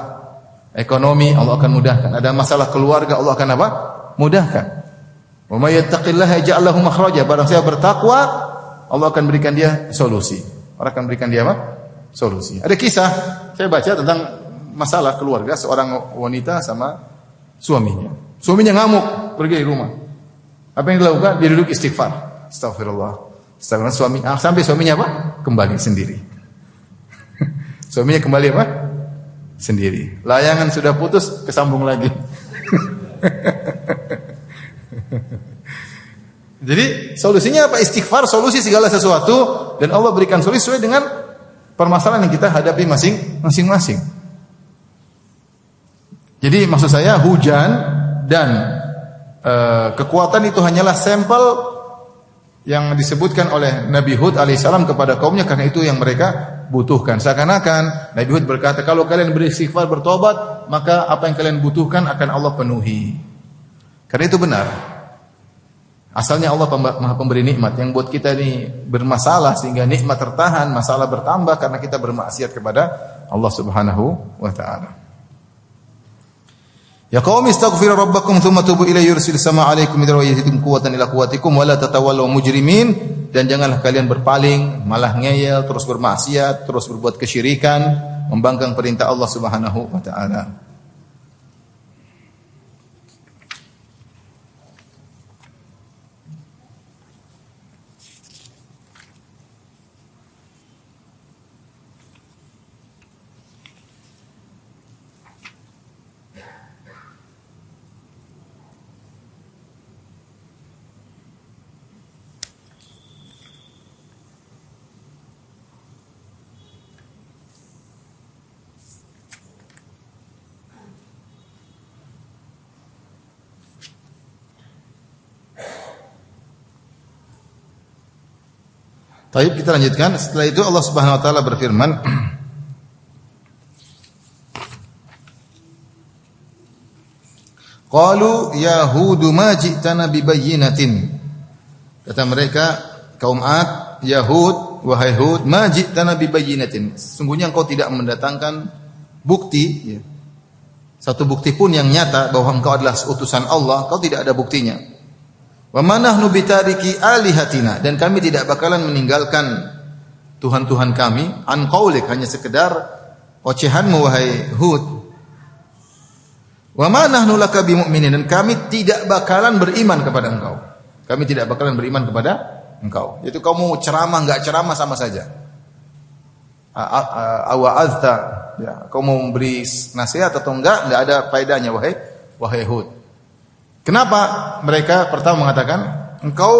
ekonomi, Allah akan mudahkan. Ada masalah keluarga, Allah akan apa? Mudahkan. Wa may yattaqillaha yaj'al lahu makhraja. Barang siapa bertakwa, Allah akan berikan dia solusi. Allah akan berikan dia apa? Solusi. Ada kisah saya baca tentang masalah keluarga seorang wanita sama suaminya. Suaminya ngamuk, pergi dari rumah. Apa yang dilakukan? Dia duduk istighfar. Astagfirullah. Sampai suaminya apa? Kembali sendiri. Suaminya kembali apa? Sendiri. Layangan sudah putus, kesambung lagi. Jadi solusinya apa? Istighfar, solusi segala sesuatu, dan Allah berikan solusi sesuai dengan permasalahan yang kita hadapi masing-masing. Jadi maksud saya hujan dan kekuatan itu hanyalah sampel yang disebutkan oleh Nabi Hud alaihissalam kepada kaumnya karena itu yang mereka butuhkan. Seakan-akan Nabi Hud berkata, kalau kalian beristighfar bertobat, maka apa yang kalian butuhkan akan Allah penuhi. Karena itu benar. Asalnya Allah Maha Pemberi nikmat. Yang buat kita ini bermasalah sehingga nikmat tertahan, masalah bertambah karena kita bermaksiat kepada Allah Subhanahu wa taala. Ya qaumi astaghfiru rabbakum tsumma tubu ilayhi yursil sama 'alaikum midrara yazidukum quwwatan ila quwwatikum wa la tatawallaw mujrimin, dan janganlah kalian berpaling, malah ngeyel, terus bermaksiat, terus berbuat kesyirikan, membangkang perintah Allah Subhanahu wa taala. Baik, kita lanjutkan. Setelah itu Allah Subhanahu wa taala berfirman, qalu ya Hud ma ji'tana bi bayyinatin. Kata mereka kaum Ad, ya Hud, wahai Hud, ma ji'tana bi bayyinatin. Sesungguhnya engkau tidak mendatangkan bukti, ya. Satu bukti pun yang nyata bahwa engkau adalah utusan Allah, kau tidak ada buktinya. Wa manahnu bitariki alihatina, dan kami tidak bakalan meninggalkan Tuhan-Tuhan kami, an qaulik, hanya sekedar ocehanmu wahai Hud. Wa manahnu laka bimu'minin, dan kami tidak bakalan beriman kepada engkau. Kami tidak bakalan beriman kepada engkau. Yaitu kamu ceramah enggak ceramah sama saja. Awa'azta, ya, kau mau memberi nasihat atau enggak ada faedahnya wahai Hud. Kenapa mereka pertama mengatakan engkau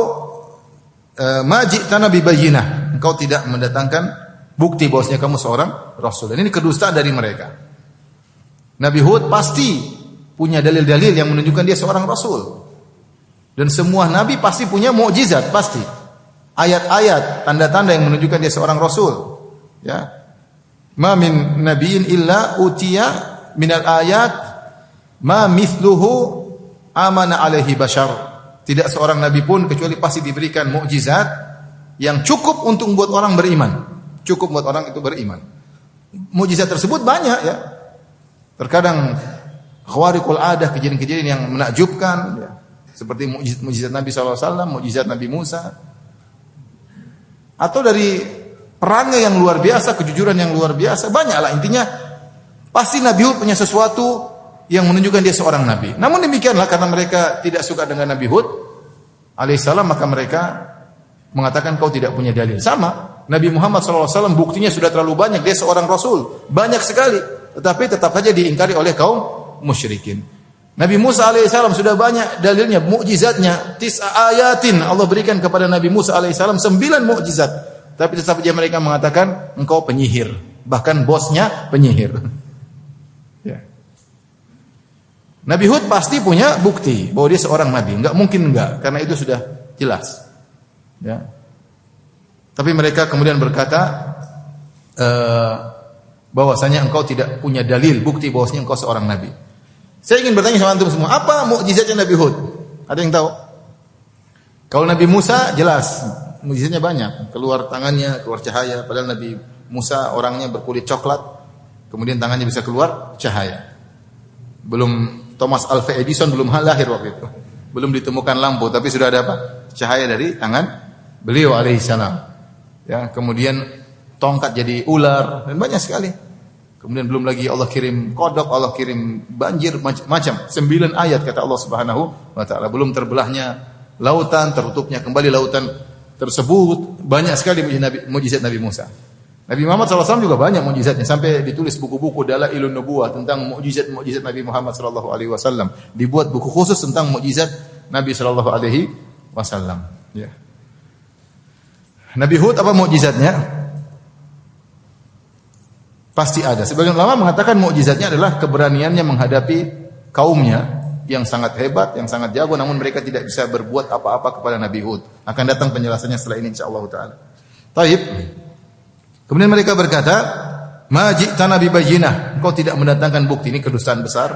majitana bibayyinah, engkau tidak mendatangkan bukti bahwasanya kamu seorang rasul. Dan ini kedustaan dari mereka. Nabi Hud pasti punya dalil-dalil yang menunjukkan dia seorang rasul. Dan semua nabi pasti punya mukjizat, pasti. Ayat-ayat, tanda-tanda yang menunjukkan dia seorang rasul. Ya. Ma min nabiyyin illa utiya minal ayat ma mithluhu amana alaihi bashar. Tidak seorang nabi pun kecuali pasti diberikan mukjizat yang cukup untuk membuat orang beriman. Cukup membuat orang itu beriman. Mukjizat tersebut banyak, ya. Terkadang khawariqul adah, kejadian-kejadian yang menakjubkan, ya. Seperti mukjizat Nabi SAW, mukjizat Nabi Musa. Atau dari perangai yang luar biasa, kejujuran yang luar biasa, banyaklah. Intinya pasti Nabi Hud punya sesuatu yang menunjukkan dia seorang nabi. Namun demikianlah, karena mereka tidak suka dengan Nabi Hud alaihissalam, maka mereka mengatakan kau tidak punya dalil. Sama, Nabi Muhammad SAW buktinya sudah terlalu banyak, dia seorang Rasul, banyak sekali, tetapi tetap saja diingkari oleh kaum musyrikin. Nabi Musa alaihissalam sudah banyak dalilnya, mukjizatnya, 9 ayatin Allah berikan kepada Nabi Musa alaihissalam 9 mukjizat, tapi tetap saja mereka mengatakan engkau penyihir, bahkan bosnya penyihir. Ya. Nabi Hud pasti punya bukti bahwa dia seorang nabi, enggak mungkin enggak, karena itu sudah jelas. Ya. Tapi mereka kemudian berkata bahwasanya engkau tidak punya dalil, bukti bahwasanya engkau seorang nabi. Saya ingin bertanya sama antum semua, apa mukjizatnya Nabi Hud? Ada yang tahu? Kalau Nabi Musa jelas, mukjizatnya banyak, keluar tangannya, keluar cahaya, padahal Nabi Musa orangnya berkulit coklat, kemudian tangannya bisa keluar cahaya. Belum Thomas Alva Edison belum lahir waktu itu. Belum ditemukan lampu, tapi sudah ada apa? Cahaya dari tangan beliau alaihissalam. Ya, kemudian tongkat jadi ular dan banyak sekali. Kemudian belum lagi Allah kirim kodok, Allah kirim banjir macam 9 ayat kata Allah Subhanahu wa taala. Belum terbelahnya lautan, tertutupnya kembali lautan tersebut. Banyak sekali mukjizat Nabi Musa. Nabi Muhammad SAW juga banyak mukjizatnya, sampai ditulis buku-buku Dalailun Nubuwah tentang mukjizat Nabi Muhammad SAW. Dibuat buku khusus tentang mukjizat Nabi SAW. Ya. Nabi Hud apa mukjizatnya? Pasti ada. Sebagian ulama mengatakan mukjizatnya adalah keberaniannya menghadapi kaumnya yang sangat hebat, yang sangat jago, namun mereka tidak bisa berbuat apa-apa kepada Nabi Hud. Akan datang penjelasannya setelah ini insyaallah taala. Taib. Kemudian mereka berkata, "Ma ji'tana bi bayyinah." Engkau tidak mendatangkan bukti, ini kedustaan besar.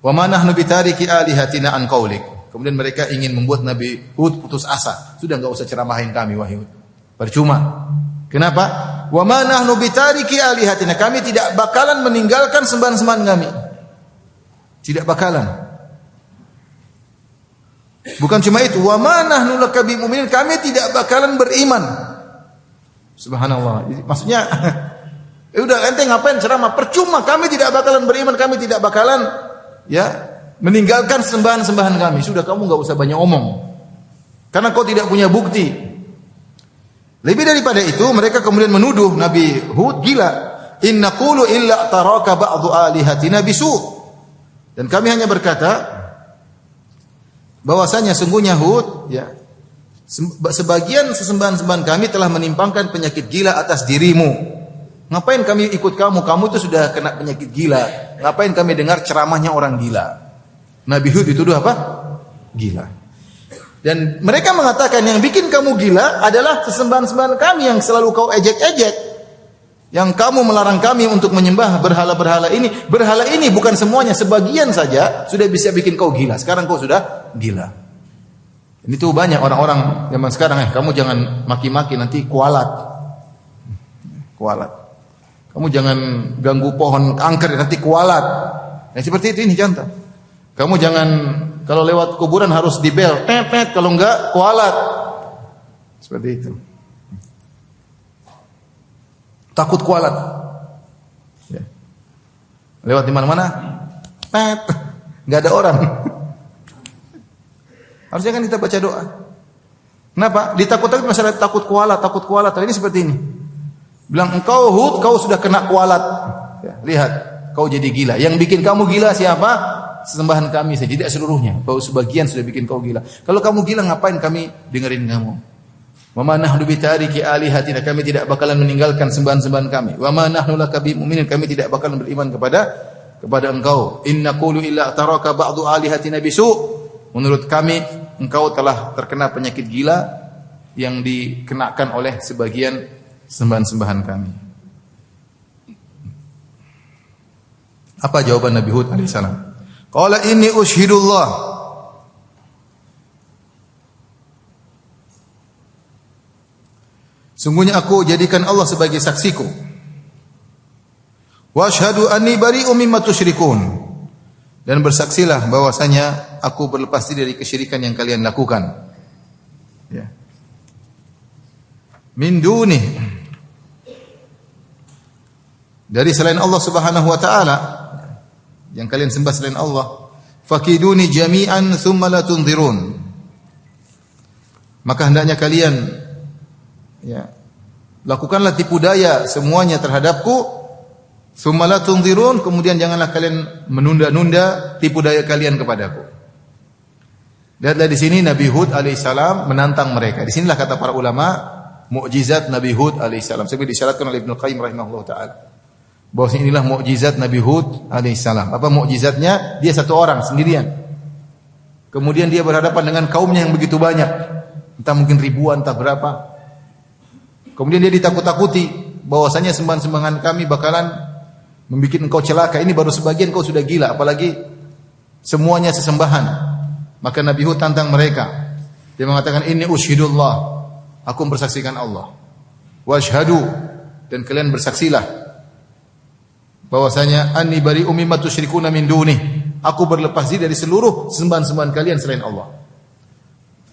"Wa ma nahnu bitariki alihatina an qaulik." Kemudian mereka ingin membuat Nabi Hud putus asa. Sudah enggak usah ceramahin kami wahai Hud. Percuma. Kenapa? Wa ma nahnu bitariki alihatina. Kami tidak bakalan meninggalkan sembahan-sembahan kami. Tidak bakalan. Bukan cuma itu, wa ma nahnu laka bimumin. Kami tidak bakalan beriman. Subhanallah. Maksudnya udah ente ngapain ceramah? Percuma, kami tidak bakalan beriman, kami tidak bakalan meninggalkan sembahan-sembahan kami. Sudah, kamu enggak usah banyak omong. Karena kau tidak punya bukti. Lebih daripada itu, mereka kemudian menuduh Nabi Hud gila. In naqulu illa taraka ba'du alihatina bisu. Dan kami hanya berkata bahwasanya sungguhnya Hud, sebagian sesembahan-sembahan kami telah menimpakan penyakit gila atas dirimu. Ngapain kami ikut kamu? Kamu itu sudah kena penyakit gila. Ngapain kami dengar ceramahnya orang gila? Nabi Hud dituduh apa? Gila. Dan mereka mengatakan yang bikin kamu gila adalah sesembahan-sembahan kami yang selalu kau ejek-ejek. Yang kamu melarang kami untuk menyembah berhala-berhala ini. Berhala ini bukan semuanya, sebagian saja sudah bisa bikin kau gila. Sekarang kau sudah gila. Ini tuh banyak orang-orang zaman sekarang, kamu jangan maki-maki nanti kualat. Kualat. Kamu jangan ganggu pohon angker nanti kualat. Nah, seperti itu ini contoh. Kamu jangan kalau lewat kuburan harus dibel, pepet, kalau enggak kualat. Seperti itu. Takut kualat. Ya. Lewat di mana-mana, pet, enggak ada orang. Harusnya kan kita baca doa. Kenapa? Ditakut-takut masalah takut kualat. Tapi ini seperti ini. Bilang engkau Hud, kau sudah kena kualat. Ya, lihat, kau jadi gila. Yang bikin kamu gila siapa? Sesembahan kami saja, tidak seluruhnya. Bahwa sebagian sudah bikin kau gila. Kalau kamu gila, ngapain kami dengerin kamu? Wa ma nahnu bitariki alihatina. Kami tidak bakalan meninggalkan sembahan-sembahan kami. Wa ma nahnu laka bimumin. Kami tidak bakalan beriman kepada engkau. Inna qulu illa taraka ba'du alihatina bisu. Menurut kami, engkau telah terkena penyakit gila yang dikenakan oleh sebagian sembahan-sembahan kami. Apa jawaban Nabi Hud alaihissalam? Qala inni ushhidullah. Sungguhnya aku jadikan Allah sebagai saksiku. Wa asyhadu anni bari'um mimma tusyrikun. Dan bersaksilah bahwasanya aku berlepas diri dari kesyirikan yang kalian lakukan. Ya. Min dunih. Dari selain Allah Subhanahu wa taala, yang kalian sembah selain Allah. Fakiduni jami'an thumma la tunzirun. maka hendaknya kalian ya lakukanlah tipu daya semuanya terhadapku. Tsumma la tunzirun, kemudian janganlah kalian menunda-nunda tipu daya kalian kepadaku. Lihatlah di sini Nabi Hud alaihissalam menantang mereka. Di sinilah kata para ulama mukjizat Nabi Hud alaihissalam. Seperti disyaratkan oleh Ibnu Qayyim rahimahullah taala. Bahwa inilah mukjizat Nabi Hud alaihissalam. Apa mukjizatnya? Dia satu orang sendirian. Kemudian dia berhadapan dengan kaumnya yang begitu banyak. Entah mungkin ribuan, entah berapa. Kemudian dia ditakut-takuti bahwasanya sembahan-sembahan kami bakalan membuat engkau celaka. Ini baru sebagian, kau sudah gila, apalagi semuanya sesembahan. Maka Nabi Hud tantang mereka. Dia mengatakan, "Inni usyhidullah." Aku bersaksikan Allah. "Wa asyhadu," dan kalian bersaksilah bahwasanya anni bari'um mimma tusyrikuna min dunih. Aku berlepas diri dari seluruh sembahan-sembahan kalian selain Allah.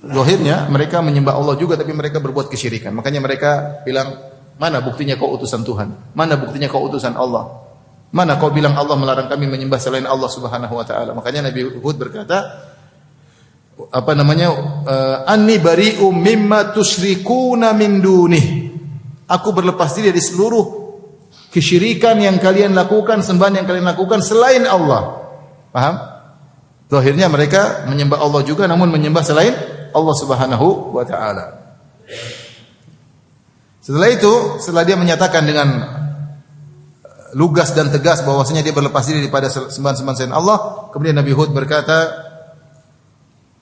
Zahirnya mereka menyembah Allah juga, tapi mereka berbuat kesyirikan. Makanya mereka bilang, "Mana buktinya kau utusan Tuhan? Mana buktinya kau utusan Allah? Mana kau bilang Allah melarang kami menyembah selain Allah Subhanahu wa taala?" Makanya Nabi Hud berkata, "Anni bari'um mimma tusyrikuna min dunih." Aku berlepas diri dari seluruh kesyirikan yang kalian lakukan, sembahan yang kalian lakukan selain Allah. Paham? Zahirnya mereka menyembah Allah juga, namun menyembah selain Allah Subhanahu wa taala. Setelah itu, setelah dia menyatakan dengan lugas dan tegas bahwasanya dia berlepas diri daripada sembahan-sembahan selain Allah, kemudian Nabi Hud berkata,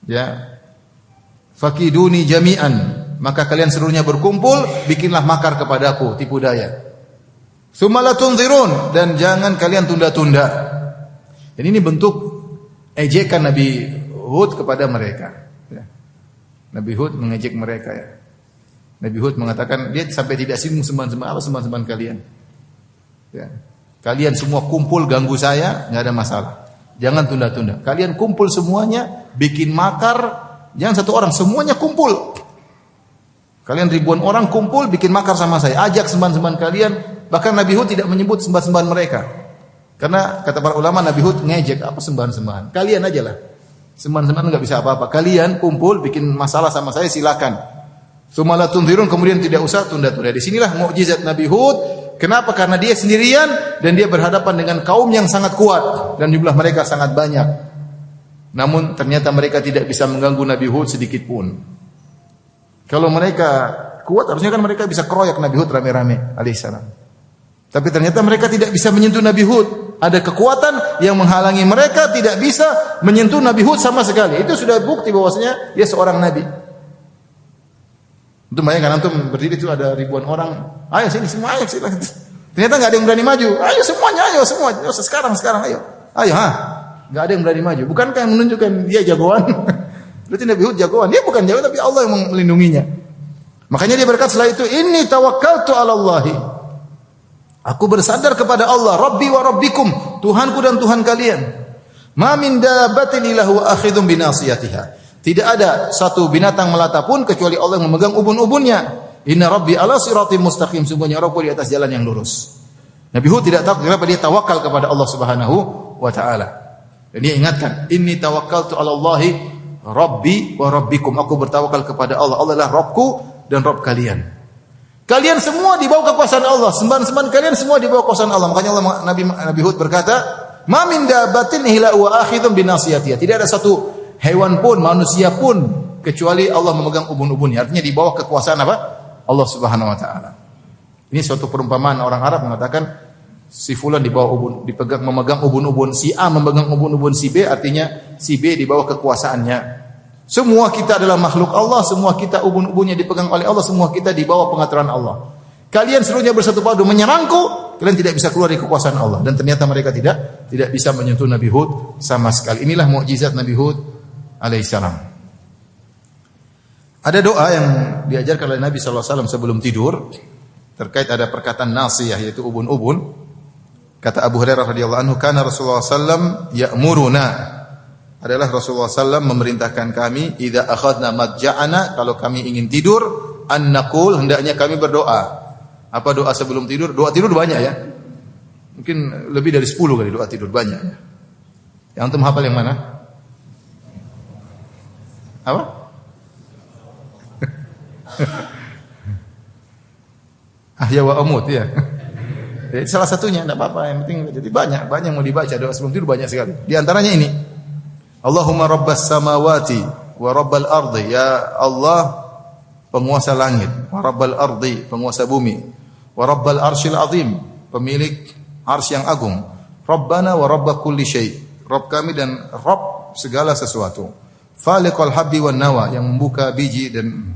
ya, "Fakiduni jami'an," maka kalian seluruhnya berkumpul, bikinlah makar kepadaku, tipu daya. "Tsumma la tunzirun," dan jangan kalian tunda-tunda. Dan ini bentuk ejekan Nabi Hud kepada mereka. Ya. Nabi Hud mengejek mereka ya. Nabi Hud mengatakan dia sampai tidak singgung sembahan-sembahan kalian. Ya. Kalian semua kumpul ganggu saya, enggak ada masalah. Jangan tunda-tunda. Kalian kumpul semuanya, bikin makar, jangan satu orang, semuanya kumpul. Kalian ribuan orang kumpul, bikin makar sama saya. Ajak sembahan-sembahan kalian. Bahkan Nabi Hud tidak menyebut sembahan-sembahan mereka. Karena kata para ulama Nabi Hud ngejek, apa sembahan-sembahan? Kalian aja lah. Sembahan-sembahan enggak bisa apa-apa. Kalian kumpul, bikin masalah sama saya, silakan. Tsumma la tunzirun, kemudian tidak usah tunda-tunda. Di sinilah mukjizat Nabi Hud. Kenapa? Karena dia sendirian dan dia berhadapan dengan kaum yang sangat kuat dan jumlah mereka sangat banyak. Namun ternyata mereka tidak bisa mengganggu Nabi Hud sedikit pun. Kalau mereka kuat harusnya kan mereka bisa keroyak Nabi Hud rame-rame alaihissalam. Tapi ternyata mereka tidak bisa menyentuh Nabi Hud. Ada kekuatan yang menghalangi mereka tidak bisa menyentuh Nabi Hud sama sekali. Itu sudah bukti bahwasanya dia seorang nabi. Itu bayangkan antum berdiri itu ada ribuan orang, ayo sini semua, ayo silakan. Ternyata enggak ada yang berani maju. Ayo semuanya, ayo semua. Sekarang ayo. Ayo, enggak ada yang berani maju. Bukankah menunjukkan dia jagoan? Berarti Nabi Hud jagoan. Dia bukan jagoan tapi Allah yang melindunginya. Makanya dia berkata setelah itu, "Inni tawakkaltu 'ala Allahi." Aku bersandar kepada Allah, Rabbi wa Rabbikum, Tuhanku dan Tuhan kalian. Ma min dabbatin illa huwa akhidhun bi nasiyatiha. Tidak ada satu binatang melata pun kecuali Allah yang memegang ubun-ubunnya. Inna Rabbi ala siratim mustaqim. Sungguhnya Rabbku di atas jalan yang lurus. Nabi Hud tidak tahu kenapa dia tawakal kepada Allah Subhanahu wa taala. Dan dia ingatkan, "Inni tawakkaltu 'ala Allahi Rabbi wa Rabbikum." Aku bertawakal kepada Allah. Allah adalah Rabbku dan Rabb kalian. Kalian semua di bawah kekuasaan Allah. Sembahan-sembahan kalian semua di bawah kekuasaan Allah. Makanya Allah, Nabi Hud berkata, "Ma min dabbatin illa huwa akhidhun bi nasiyatiha." Tidak ada satu hewan pun, manusia pun kecuali Allah memegang ubun-ubunnya. Artinya di bawah kekuasaan apa? Allah Subhanahu wa taala. Ini suatu perumpamaan orang Arab mengatakan si fulan di bawah ubun, memegang ubun-ubun, si A memegang ubun-ubun si B, artinya si B di bawah kekuasaannya. Semua kita adalah makhluk Allah, semua kita ubun-ubunnya dipegang oleh Allah, semua kita di bawah pengaturan Allah. Kalian seluruhnya bersatu padu menyerangku, kalian tidak bisa keluar dari kekuasaan Allah. Dan ternyata mereka tidak bisa menyentuh Nabi Hud sama sekali. Inilah mukjizat Nabi Hud alaihissalam. Ada doa yang diajarkan oleh Nabi SAW sebelum tidur terkait ada perkataan nasiyah yaitu ubun-ubun. Kata Abu Hurairah radhiyallahu anhu, "Kana Rasulullah SAW ya'muruna." Adalah Rasulullah SAW memerintahkan kami, "Idza akhadna madja'ana," kalau kami ingin tidur, "an naqul," hendaknya kami berdoa. Apa doa sebelum tidur? Doa tidur banyak ya. Mungkin lebih dari 10 kali doa tidur banyak ya. Yang antum hafal yang mana? Apa? Ahya wa amut ya. Jadi salah satunya enggak apa-apa, yang penting jadi banyak yang mau dibaca doa sebelum tidur banyak sekali. Di antaranya ini. Allahumma rabbas samawati wa rabbal ardi, ya Allah penguasa langit, wa rabbal ardi penguasa bumi, wa rabbal arsyil azim pemilik arsy yang agung, rabbana wa rabb kulli syai, Rabb kami dan Rabb segala sesuatu, faliqal habbi wan nawa yang membuka biji dan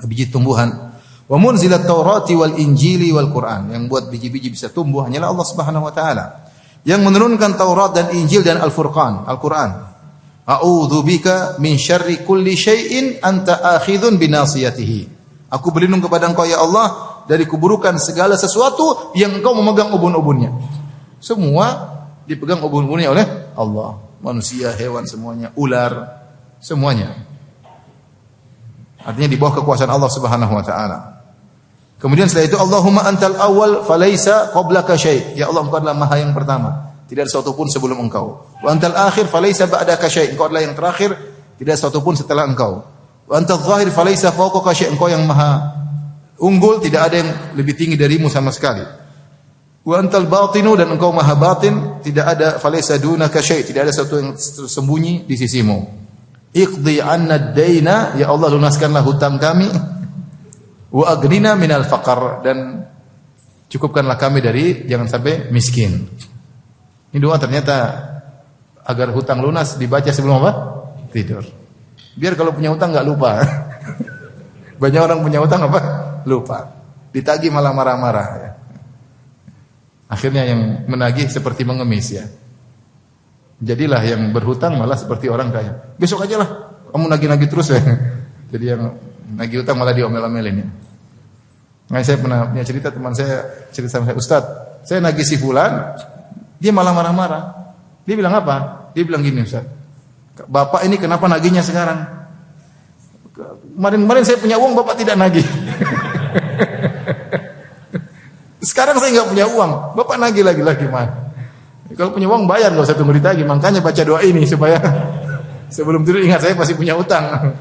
biji tumbuhan, wa munzilat taurati wal injili wal Quran yang buat biji-biji bisa tumbuh hanyalah Allah Subhanahu wa taala, yang menurunkan Taurat dan Injil dan Al-Furqan, Al-Quran. A'udzu bika min syarri kulli syai'in anta akhidhun binasiyatihi. Aku berlindung kepada Engkau ya Allah dari keburukan segala sesuatu yang Engkau memegang ubun-ubunnya. Semua dipegang ubun-ubunnya oleh Allah. Manusia, hewan semuanya, ular, semuanya. Artinya di bawah kekuasaan Allah Subhanahu wa taala. Kemudian setelah itu Allahumma antal awwal falaisa qablaka syai'. Ya Allah Engkau adalah Maha yang pertama. Tidak ada sesuatu pun sebelum Engkau. Wa antal akhir falaisa ba'daka syai'. Engkau adalah yang terakhir, tidak ada sesuatu pun setelah Engkau. Wa antal zahir falaisa fawqaka syai'. Engkau yang Maha unggul, tidak ada yang lebih tinggi darimu sama sekali. Wa antal batinu, dan Engkau Maha batin, tidak ada falaisa dunaka syai'. Tidak ada sesuatu yang tersembunyi di sisimu. Iqdi 'anna ad-daina, ya Allah lunaskanlah hutang kami. Wa aghnina minal faqr, dan cukupkanlah kami dari jangan sampai miskin. Ini doa ternyata agar hutang lunas dibaca sebelum apa? Tidur. Biar kalau punya hutang enggak lupa. Banyak orang punya hutang apa? Lupa. Ditagih malah marah-marah ya. Akhirnya yang menagih seperti mengemis ya. Jadilah yang berhutang malah seperti orang kaya. Besok aja lah kamu nagih-nagih terus ya. Jadi yang nagih hutang malah diomel-omelin ya. Nah, saya pernah punya cerita, teman saya cerita sama saya, Ustaz, saya nagih si fulan, dia malah marah-marah. Dia bilang apa? Dia bilang gini, Ustaz, Bapak ini kenapa nagihnya sekarang? Kemarin-kemarin saya punya uang, Bapak tidak nagih. Sekarang saya enggak punya uang, Bapak nagih lagi-lagi mana? Kalau punya uang bayar, enggak usah tunggu ditagih. Makanya baca doa ini supaya sebelum tidur ingat saya pasti punya utang.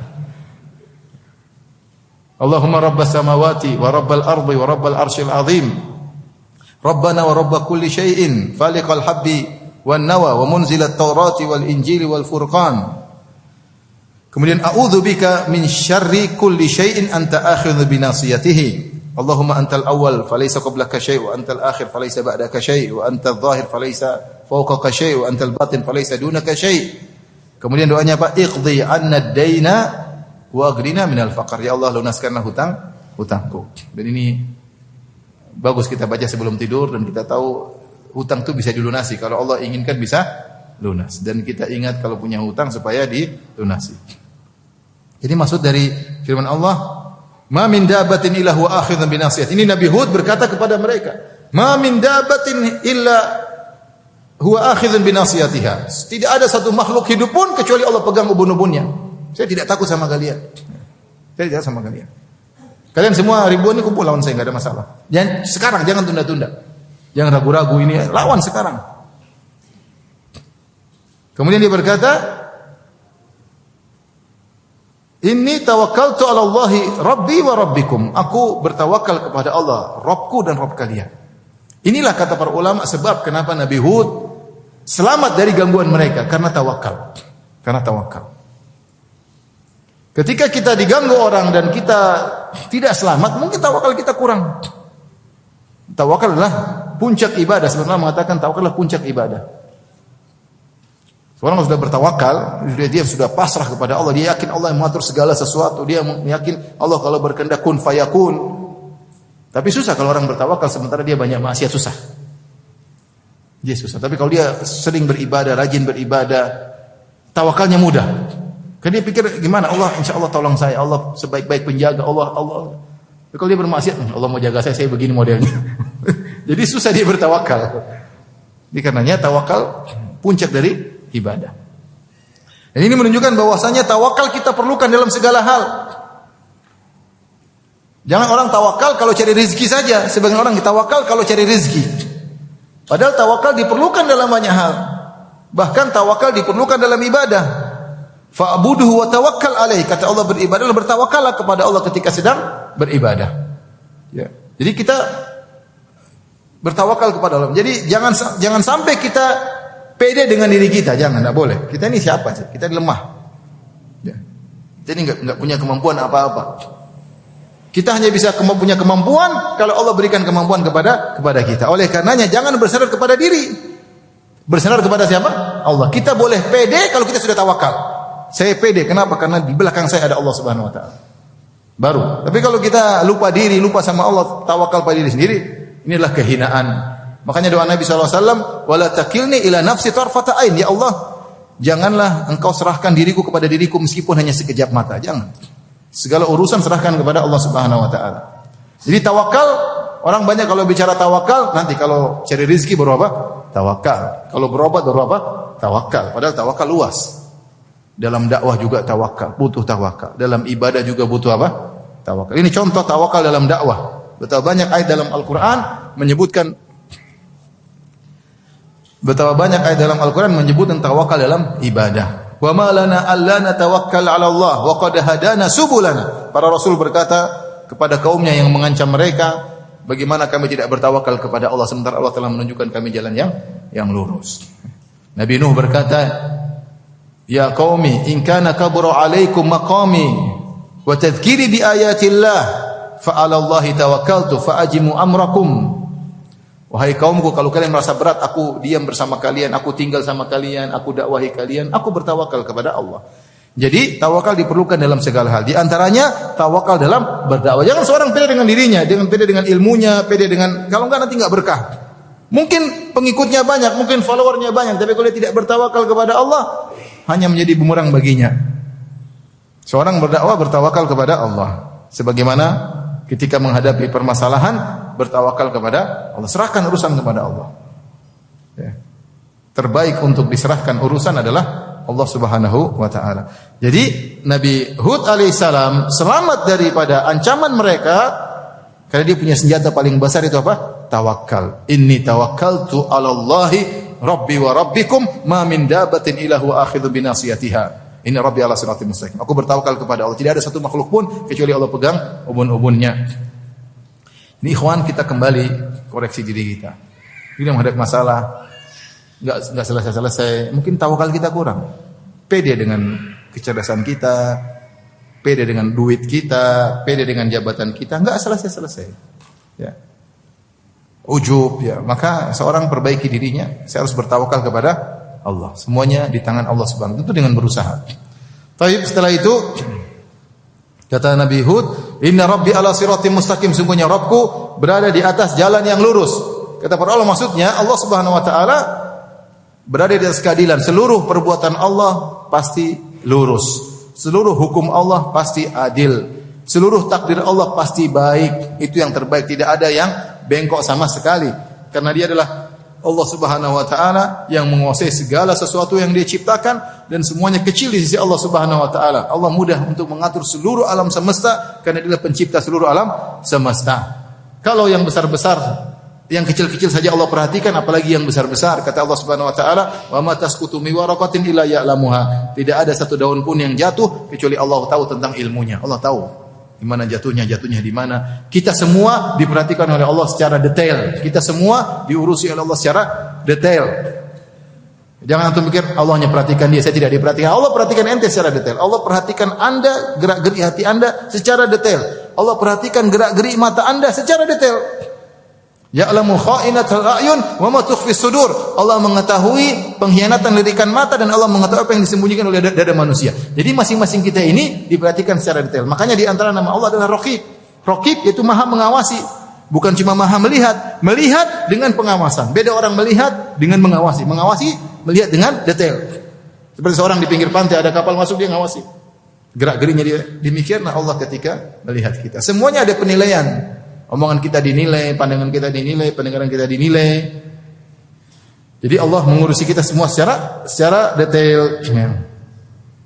Allahumma rabbas samawati wa rabbal ardi wa rabbal arsyil azim. Rabbana wa rabb kulli syai'in faliqal habbi wan nawa wa munzilat taurati wal injili wal furqan. Kemudian a'udzu bika min syarri kulli syai'in anta akhidhu bi nasiyatihi. Allahumma antal awwal falaysa qablaka syai' wa antal akhir falaysa ba'daka syai' wa antal zahir falaysa fawqaka syai' wa antal batin falaysa dunaka syai'. Kemudian doanya apa? Iqdi 'anna ad-daina wa aghnina minal faqr. Ya Allah lunaskanlah hutangku. Dan ini bagus kita baca sebelum tidur, dan kita tahu hutang itu bisa dilunasi. Kalau Allah inginkan bisa lunas. Dan kita ingat kalau punya hutang supaya dilunasi. Jadi maksud dari firman Allah, ma min dabatin illa huwa akhidhun bi nasiyatiha. Ini Nabi Hud berkata kepada mereka, ma min dabatin illa huwa akhidhun bi nasiyatiha. Tidak ada satu makhluk hidup pun kecuali Allah pegang ubun-ubunnya. Saya tidak takut sama kalian. Saya tidak sama kalian. Kalian semua ribuan ini kumpul lawan saya, enggak ada masalah. Jangan sekarang, jangan tunda-tunda. Jangan ragu-ragu ini, lawan sekarang. Kemudian dia berkata, inni tawakkaltu 'ala Allahi rabbi wa rabbikum. Aku bertawakal kepada Allah, Rabbku dan Rabb kalian. Inilah kata para ulama sebab kenapa Nabi Hud selamat dari gangguan mereka, karena tawakal. Karena tawakal. Ketika kita diganggu orang dan kita tidak selamat, mungkin tawakal kita kurang. Tawakal adalah puncak ibadah. Sebenarnya mengatakan tawakal adalah puncak ibadah. Seorang sudah bertawakal, dia sudah pasrah kepada Allah, dia yakin Allah yang mengatur segala sesuatu, dia yakin Allah kalau berkehendak kun fayakun. Tapi susah kalau orang bertawakal sementara dia banyak maksiat, susah. Dia susah. Tapi kalau dia sering beribadah, rajin beribadah, tawakalnya mudah. Kan dia pikir gimana, Allah insya Allah tolong saya, Allah sebaik-baik penjaga, Allah. Tapi kalau dia bermaksiat, Allah mau jaga saya begini modelnya. Jadi susah dia bertawakal. Jadi karenanya tawakal puncak dari ibadah. Dan ini menunjukkan bahwasanya tawakal kita perlukan dalam segala hal. Jangan orang tawakal kalau cari rezeki saja. Sebagian orang ditawakal kalau cari rezeki. Padahal tawakal diperlukan dalam banyak hal. Bahkan tawakal diperlukan dalam ibadah. Fa'buduhu wa tawakkal alaihi. Kata Allah beribadahlah, bertawakallah kepada Allah ketika sedang beribadah. Ya. Jadi kita bertawakal kepada Allah. Jadi jangan sampai kita pede dengan diri kita, enggak boleh. Kita ini siapa sih? Kita lemah. Ya. Kita ini enggak punya kemampuan apa-apa. Kita hanya bisa punya kemampuan kalau Allah berikan kemampuan kepada kita. Oleh karenanya jangan bersandar kepada diri. Bersandar kepada siapa? Allah. Kita boleh pede kalau kita sudah tawakal. Saya pede, kenapa? Karena di belakang saya ada Allah Subhanahu wa taala. Baru. Tapi kalau kita lupa diri, lupa sama Allah, tawakal pada diri sendiri, inilah kehinaan. Makanya doa Nabi SAW, wala takilni ila nafsi tarfata ain. Ya Allah, janganlah engkau serahkan diriku kepada diriku meskipun hanya sekejap mata. Jangan. Segala urusan serahkan kepada Allah Subhanahu wa taala. Jadi tawakal, orang banyak kalau bicara tawakal, nanti kalau cari rezeki baru apa? Tawakal. Kalau berobat baru apa? Tawakal. Padahal tawakal luas. Dalam dakwah juga tawakal, butuh tawakal. Dalam ibadah juga butuh apa? Tawakal. Ini contoh tawakal dalam dakwah. Betapa banyak ayat dalam Al-Qur'an menyebutkan tawakal dalam ibadah. Wa ma lana alla natawakkal 'ala Allah wa qad hadana subulana. Para rasul berkata kepada kaumnya yang mengancam mereka, bagaimana kami tidak bertawakal kepada Allah sementara Allah telah menunjukkan kami jalan yang lurus. Nabi Nuh berkata, ya qaumi in kana kabura 'alaikum maqami wa tadhkiri bi ayatillah fa 'ala Allahi tawakkaltu fa ajimu amrakum. Wahai kaumku, kalau kalian merasa berat aku diam bersama kalian, aku tinggal sama kalian, aku dakwahi kalian, aku bertawakal kepada Allah. Jadi tawakal diperlukan dalam segala hal. Di antaranya tawakal dalam berdakwah. Jangan seorang pede dengan dirinya, pede dengan ilmunya, pede dengan, kalau enggak nanti enggak berkah. Mungkin pengikutnya banyak, mungkin followernya banyak, tapi kalau dia tidak bertawakal kepada Allah, hanya menjadi bumerang baginya. Seorang berdakwah bertawakal kepada Allah. Sebagaimana ketika menghadapi permasalahan, bertawakal kepada Allah. Serahkan urusan kepada Allah. Ya. Terbaik untuk diserahkan urusan adalah Allah Subhanahu wa ta'ala. Jadi Nabi Hud alaihissalam selamat daripada ancaman mereka karena dia punya senjata paling besar itu apa? Tawakal. Inni tawakkaltu 'ala Allahi Rabbi wa Rabbikum ma min dabatin illa huwa akhidhu bi nasiyatiha. Ini Rabbi ala siratim mustaqim. Aku bertawakal kepada Allah. Tidak ada satu makhluk pun kecuali Allah pegang ubun-ubunnya. Ini ikhwan, kita kembali koreksi diri kita. Kita menghadapi masalah enggak selesai-selesai. Mungkin tawakal kita kurang. Pede dengan kecerdasan kita, pede dengan duit kita, pede dengan jabatan kita, enggak selesai-selesai. Ya. Ujub, ya. Maka seorang perbaiki dirinya, saya harus bertawakal kepada Allah. Semuanya di tangan Allah Subhanahu. Tentu dengan berusaha. Taib, setelah itu kata Nabi Hud, "Inna Rabbi ala siratim mustaqim." Sungguhnya Rabbku berada di atas jalan yang lurus. Kata para ulama, maksudnya Allah Subhanahu wa taala berada di atas keadilan. Seluruh perbuatan Allah pasti lurus. Seluruh hukum Allah pasti adil. Seluruh takdir Allah pasti baik. Itu yang terbaik, tidak ada yang bengkok sama sekali. Karena dia adalah Allah Subhanahu wa taala yang menguasai segala sesuatu yang dia ciptakan dan semuanya kecil di sisi Allah Subhanahu wa taala. Allah mudah untuk mengatur seluruh alam semesta karena dia adalah pencipta seluruh alam semesta. Kalau yang besar-besar, yang kecil-kecil saja Allah perhatikan, apalagi yang besar-besar. Kata Allah Subhanahu wa taala, "Wa ma tasqutu min waraqatin illa ya'lamuha." Tidak ada satu daun pun yang jatuh kecuali Allah tahu tentang ilmunya. Allah tahu di mana jatuhnya di mana. Kita semua diperhatikan oleh Allah secara detail. Kita semua diurusi oleh Allah secara detail. Jangan antum pikir Allah hanya perhatikan dia, saya tidak diperhatikan. Allah perhatikan ente secara detail. Allah perhatikan Anda, gerak-gerik hati Anda secara detail. Allah perhatikan gerak-gerik mata Anda secara detail. Ya'lamu kha'inatal a'yun wa ma tukhfis sudur. Allah mengetahui pengkhianatan lirikan mata dan Allah mengetahui apa yang disembunyikan oleh dada manusia. Jadi masing-masing kita ini diperhatikan secara detail. Makanya di antara nama Allah adalah Raqib. Raqib itu Maha mengawasi, bukan cuma Maha melihat. Melihat dengan pengawasan. Beda orang melihat dengan mengawasi. Mengawasi melihat dengan detail. Seperti seorang di pinggir pantai ada kapal masuk dia ngawasi. Gerak-geriknya dia. Demikianlah Allah ketika melihat kita. Semuanya ada penilaian. Omongan kita dinilai, pandangan kita dinilai, pendengaran kita dinilai. Jadi Allah mengurusi kita semua secara detail.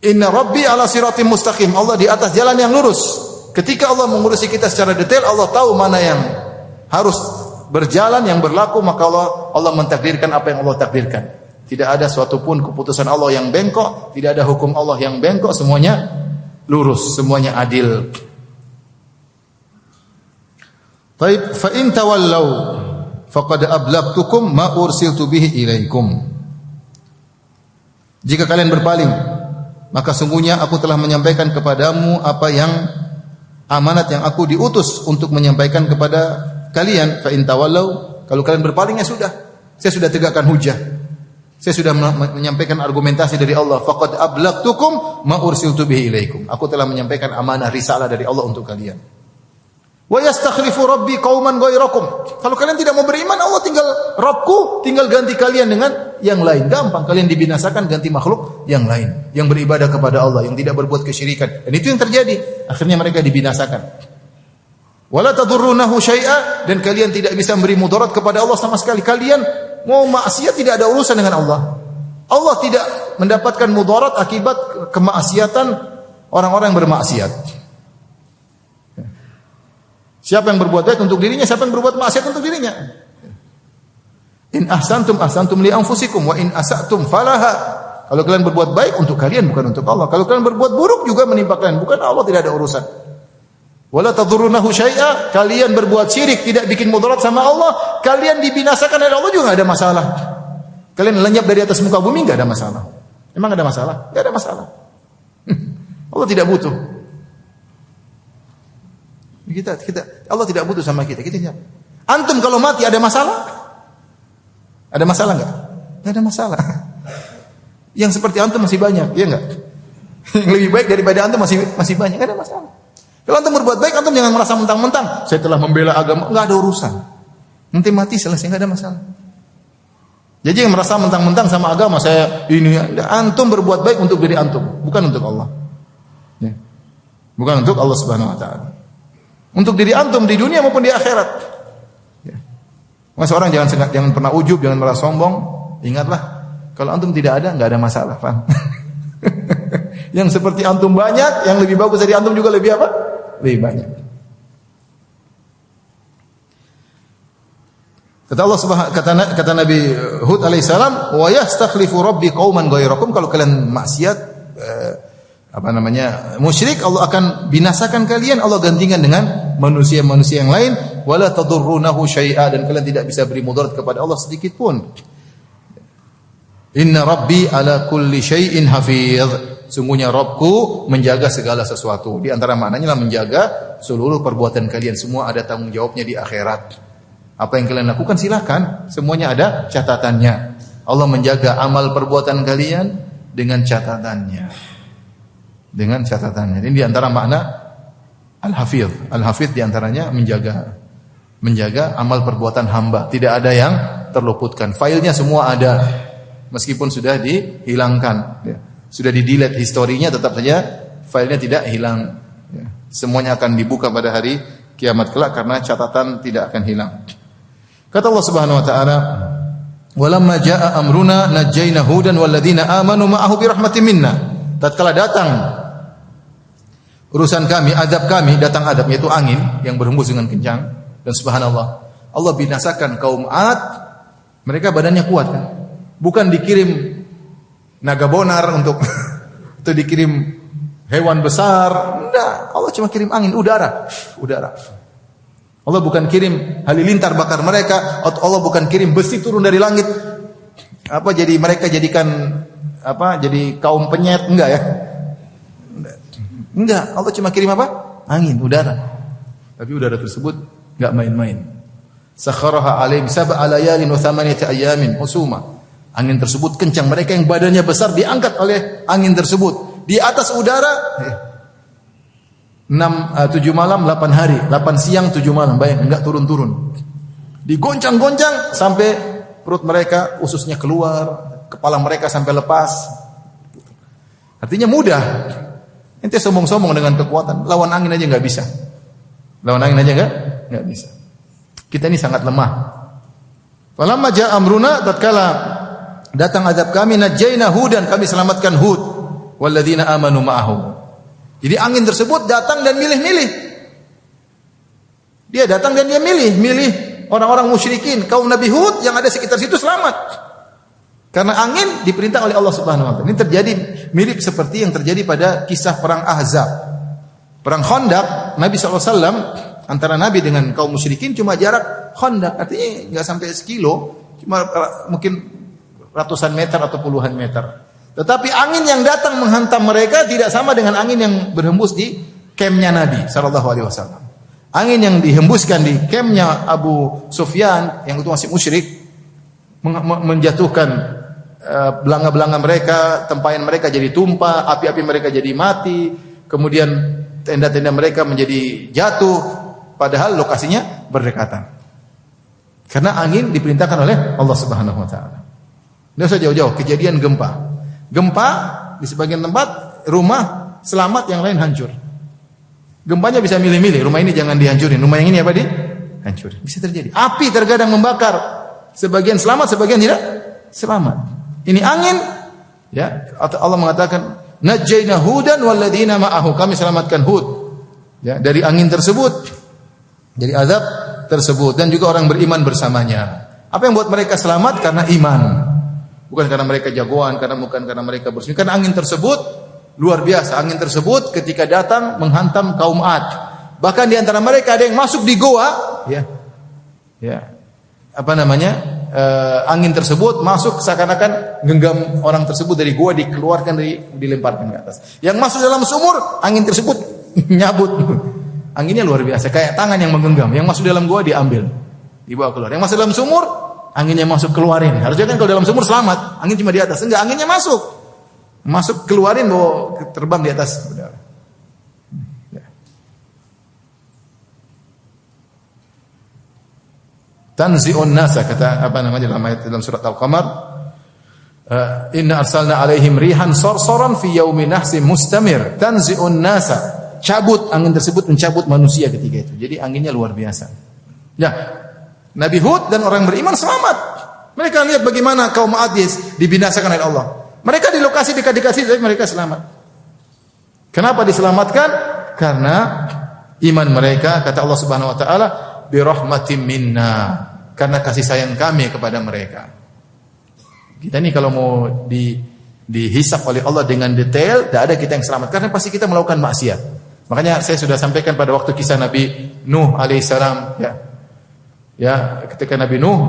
Inna Rabbi ala siratim mustaqim. Allah di atas jalan yang lurus. Ketika Allah mengurusi kita secara detail, Allah tahu mana yang harus berjalan, yang berlaku, maka Allah mentakdirkan apa yang Allah takdirkan. Tidak ada suatu pun keputusan Allah yang bengkok, tidak ada hukum Allah yang bengkok, semuanya lurus, semuanya adil. Taib, fa in tawallaw faqad ablagtukum ma ursiltu bihi ilaikum. Jika kalian berpaling, maka sungguhnya aku telah menyampaikan kepadamu apa yang amanat yang aku diutus untuk menyampaikan kepada kalian. Fa in tawallaw, kalau kalian berpaling ya sudah. Saya sudah tegakkan hujah. Saya sudah menyampaikan argumentasi dari Allah. Faqad ablagtukum ma ursiltu bihi ilaikum. Aku telah menyampaikan amanah risalah dari Allah untuk kalian. Wa yastakhlifu rabbi qauman ghairakum. Kalau kalian tidak mau beriman, Allah tinggal Rabbku tinggal ganti kalian dengan yang lain. Gampang, kalian dibinasakan ganti makhluk yang lain yang beribadah kepada Allah, yang tidak berbuat kesyirikan. Dan itu yang terjadi. Akhirnya mereka dibinasakan. Wala tadurrunahu syai'a, dan kalian tidak bisa memberi mudarat kepada Allah sama sekali. Kalian mau maksiat tidak ada urusan dengan Allah. Allah tidak mendapatkan mudarat akibat kemaksiatan orang-orang yang bermaksiat. Siapa yang berbuat baik untuk dirinya, siapa yang berbuat maksiat untuk dirinya. In ahsantum ahsantum li anfusikum wa in asatum falaha. Kalau kalian berbuat baik untuk kalian, bukan untuk Allah. Kalau kalian berbuat buruk juga menimpa kalian, bukan Allah, tidak ada urusan. Wala tadurrunahu syai'a, kalian berbuat syirik tidak bikin mudarat sama Allah, kalian dibinasakan oleh Allah juga enggak ada masalah. Kalian lenyap dari atas muka bumi enggak ada masalah. Emang ada masalah? Enggak ada masalah. Allah tidak butuh. Allah tidak butuh sama kita. Kita siapa? Antum kalau mati ada masalah? Ada masalah enggak? Enggak ada masalah. Yang seperti antum masih banyak, iya enggak? Yang lebih baik daripada antum masih banyak, enggak ada masalah. Kalau antum berbuat baik, antum jangan merasa mentang-mentang saya telah membela agama, enggak ada urusan. Nanti mati selesai, enggak ada masalah. Jadi yang merasa mentang-mentang sama agama saya ini, antum berbuat baik untuk diri antum, bukan untuk Allah. Ya. Bukan untuk Allah Subhanahu wa taala. Untuk diri antum di dunia maupun di akhirat. Ya. Mas orang jangan pernah ujub, jangan merasa sombong. Ingatlah, kalau antum tidak ada, enggak ada masalah, paham? Yang seperti antum banyak, yang lebih bagus dari antum juga lebih apa? Lebih banyak. Kata Allah kata Nabi Hud alaihissalam, wa yastakhlifu rabbi qauman ghairakum. Kalau kalian maksiat, musyrik, Allah akan binasakan kalian, Allah gantikan dengan manusia-manusia yang lain. Wala tadurrunahu syai'a, dan kalian tidak bisa beri mudarat kepada Allah sedikit pun. Inna rabbi ala kulli syai'in hafiz. Sungguhnya Rabbku menjaga segala sesuatu. Di antara maknanya lah menjaga seluruh perbuatan kalian. Semua ada tanggung jawabnya di akhirat. Apa yang kalian lakukan silahkan, semuanya ada catatannya. Allah menjaga amal perbuatan kalian dengan catatannya. Dengan catatannya. Ini di antara makna Al-Hafidh. Al-Hafidh di antaranya menjaga amal perbuatan hamba. Tidak ada yang terluputkan. Filenya semua ada. Meskipun sudah dihilangkan. Ya. Sudah di-delete historinya, tetap saja filenya tidak hilang. Ya. Semuanya akan dibuka pada hari kiamat kelak karena catatan tidak akan hilang. Kata Allah Subhanahu wa taala, "Walamma jaa amruna najjayna hudan walladzina amanu ma'ahu birahmatin minna." Tatkala datang urusan kami, adab kami, datang adab yaitu angin yang berhembus dengan kencang, dan subhanallah, Allah binasakan kaum 'Ad. Mereka badannya kuat kan? Bukan dikirim naga bonar untuk atau dikirim hewan besar. Enggak, Allah cuma kirim angin, udara. Allah bukan kirim halilintar bakar mereka, Allah bukan kirim besi turun dari langit. Jadi mereka jadi kaum penyet, enggak ya? Enggak, Allah cuma kirim apa? Angin, udara. Tapi udara tersebut enggak main-main. Sakharaha alaihim sab'a layalin wa thamaniyata ayamin husuma. Angin tersebut kencang, mereka yang badannya besar diangkat oleh angin tersebut. Di atas udara 7 malam 8 hari, 8 siang 7 malam, bayangkan enggak turun-turun. Digoncang-goncang sampai perut mereka ususnya keluar, kepala mereka sampai lepas. Artinya mudah. Ente sombong-sombong dengan kekuatan, lawan angin aja enggak bisa. Lawan angin aja enggak bisa. Kita ini sangat lemah. Falamma jaa amruna, tatkala datang azab kami, najjayna Hudan, kami selamatkan Hud, walladzina amanu ma'ahu. Jadi angin tersebut datang dan milih-milih. Dia datang dan dia milih orang-orang musyrikin, kaum Nabi Hud yang ada sekitar situ selamat. Karena angin diperintah oleh Allah Subhanahu wa taala. Ini terjadi mirip seperti yang terjadi pada kisah perang Ahzab. Perang Khandaq, Nabi SAW antara Nabi dengan kaum musyrikin cuma jarak Khandaq, artinya enggak sampai sekilo, cuma mungkin ratusan meter atau puluhan meter. Tetapi angin yang datang menghantam mereka tidak sama dengan angin yang berhembus di kampnya Nabi SAW. Angin yang dihembuskan di kampnya Abu Sufyan yang itu masih musyrik menjatuhkan belanga-belanga mereka, tempayan mereka jadi tumpah, api-api mereka jadi mati, kemudian tenda-tenda mereka menjadi jatuh, padahal lokasinya berdekatan. Karena angin diperintahkan oleh Allah Subhanahu wa taala. Tidak usah jauh-jauh, kejadian gempa. Gempa di sebagian tempat rumah selamat, yang lain hancur. Gempanya bisa milih-milih, rumah ini jangan dihancurin, rumah yang ini apa dihancurin. Bisa terjadi. Api terkadang membakar, sebagian selamat, sebagian tidak selamat. Ini angin, ya. Allah mengatakan, "Najjayna Hudan walladzina ma'ahu." Kami selamatkan Hud, ya, dari angin tersebut, dari azab tersebut, dan juga orang beriman bersamanya. Apa yang buat mereka selamat? Karena iman. Bukan karena mereka jagoan, bukan karena mereka bersih. Karena angin tersebut luar biasa. Angin tersebut ketika datang menghantam kaum Ad. Bahkan di antara mereka ada yang masuk di goa, ya. Angin tersebut masuk seakan-akan genggam orang tersebut dari gua, dikeluarkan, dilemparkan ke atas. Yang masuk dalam sumur, angin tersebut nyabut. Anginnya luar biasa, kayak tangan yang menggenggam. Yang masuk dalam gua diambil, dibawa keluar. Yang masuk dalam sumur, anginnya masuk keluarin. Harusnya kan kalau dalam sumur selamat, angin cuma di atas. Enggak, anginnya masuk keluarin, bawa terbang di atas. Tanzi'un nasa, kata dalam surat Al-Qamar, inna arsalna alaihim rihan sarsaran fi yaumin nahsin mustamir. Tanzi'un nasa, cabut, angin tersebut mencabut manusia ketika itu. Jadi anginnya luar biasa. Ya, Nabi Hud dan orang beriman selamat. Mereka lihat bagaimana kaum Ad dibinasakan oleh Allah. Mereka di lokasi dekat-dekat situ, tapi mereka selamat. Kenapa diselamatkan? Karena iman mereka, kata Allah Subhanahu wa taala, bi rahmatin minna, karena kasih sayang kami kepada mereka. Kita ini kalau mau dihisap oleh Allah dengan detail, tidak ada kita yang selamat, karena pasti kita melakukan maksiat. Makanya saya sudah sampaikan pada waktu kisah Nabi Nuh alaihissalam, ya, ketika Nabi Nuh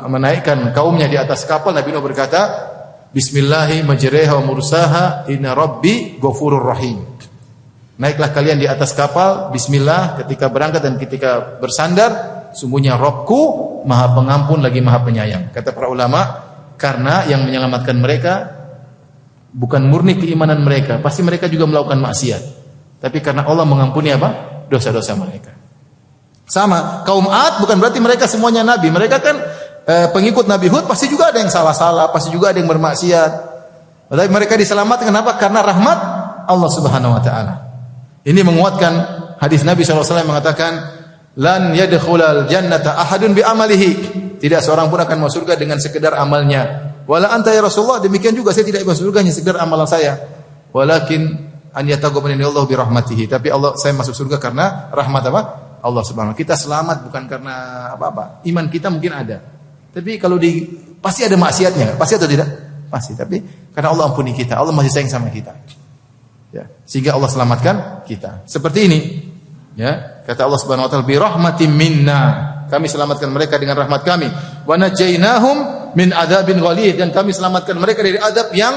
menaikkan kaumnya di atas kapal, Nabi Nuh berkata, Bismillahi majreha wa mursaha, inna rabbi ghafurur rahim. Naiklah kalian di atas kapal, bismillah, ketika berangkat dan ketika bersandar, sungguhnya Rabbku maha pengampun lagi maha penyayang. Kata para ulama, karena yang menyelamatkan mereka bukan murni keimanan mereka, pasti mereka juga melakukan maksiat. Tapi karena Allah mengampuni apa? Dosa-dosa mereka. Sama, kaum Ad bukan berarti mereka semuanya nabi. Mereka kan pengikut Nabi Hud, pasti juga ada yang salah-salah, pasti juga ada yang bermaksiat. Tapi mereka diselamatkan kenapa? Karena rahmat Allah Subhanahu wa taala. Ini menguatkan hadis Nabi SAW mengatakan, lan yadkhulal jannata ahadun bi amalihi. Tidak seorang pun akan masuk surga dengan sekedar amalnya. Wala anta ya Rasulullah, demikian juga saya tidak masuk surga hanya sekedar amalan saya. Walakin an yataqabbalani Allah bi rahmatihi. Tapi saya masuk surga karena rahmat apa? Allah Subhanahu wa taala. Kita selamat bukan karena apa-apa. Iman kita mungkin ada. Tapi kalau pasti ada maksiatnya, pasti atau tidak? Pasti. Tapi karena Allah ampuni kita, Allah masih sayang sama kita. Ya, sehingga Allah selamatkan kita. Seperti ini, ya, kata Allah Subhanahu wa taala, bi rahmatin minna. Kami selamatkan mereka dengan rahmat kami. Wa najainahum min adzabin ghalidh, dan kami selamatkan mereka dari azab yang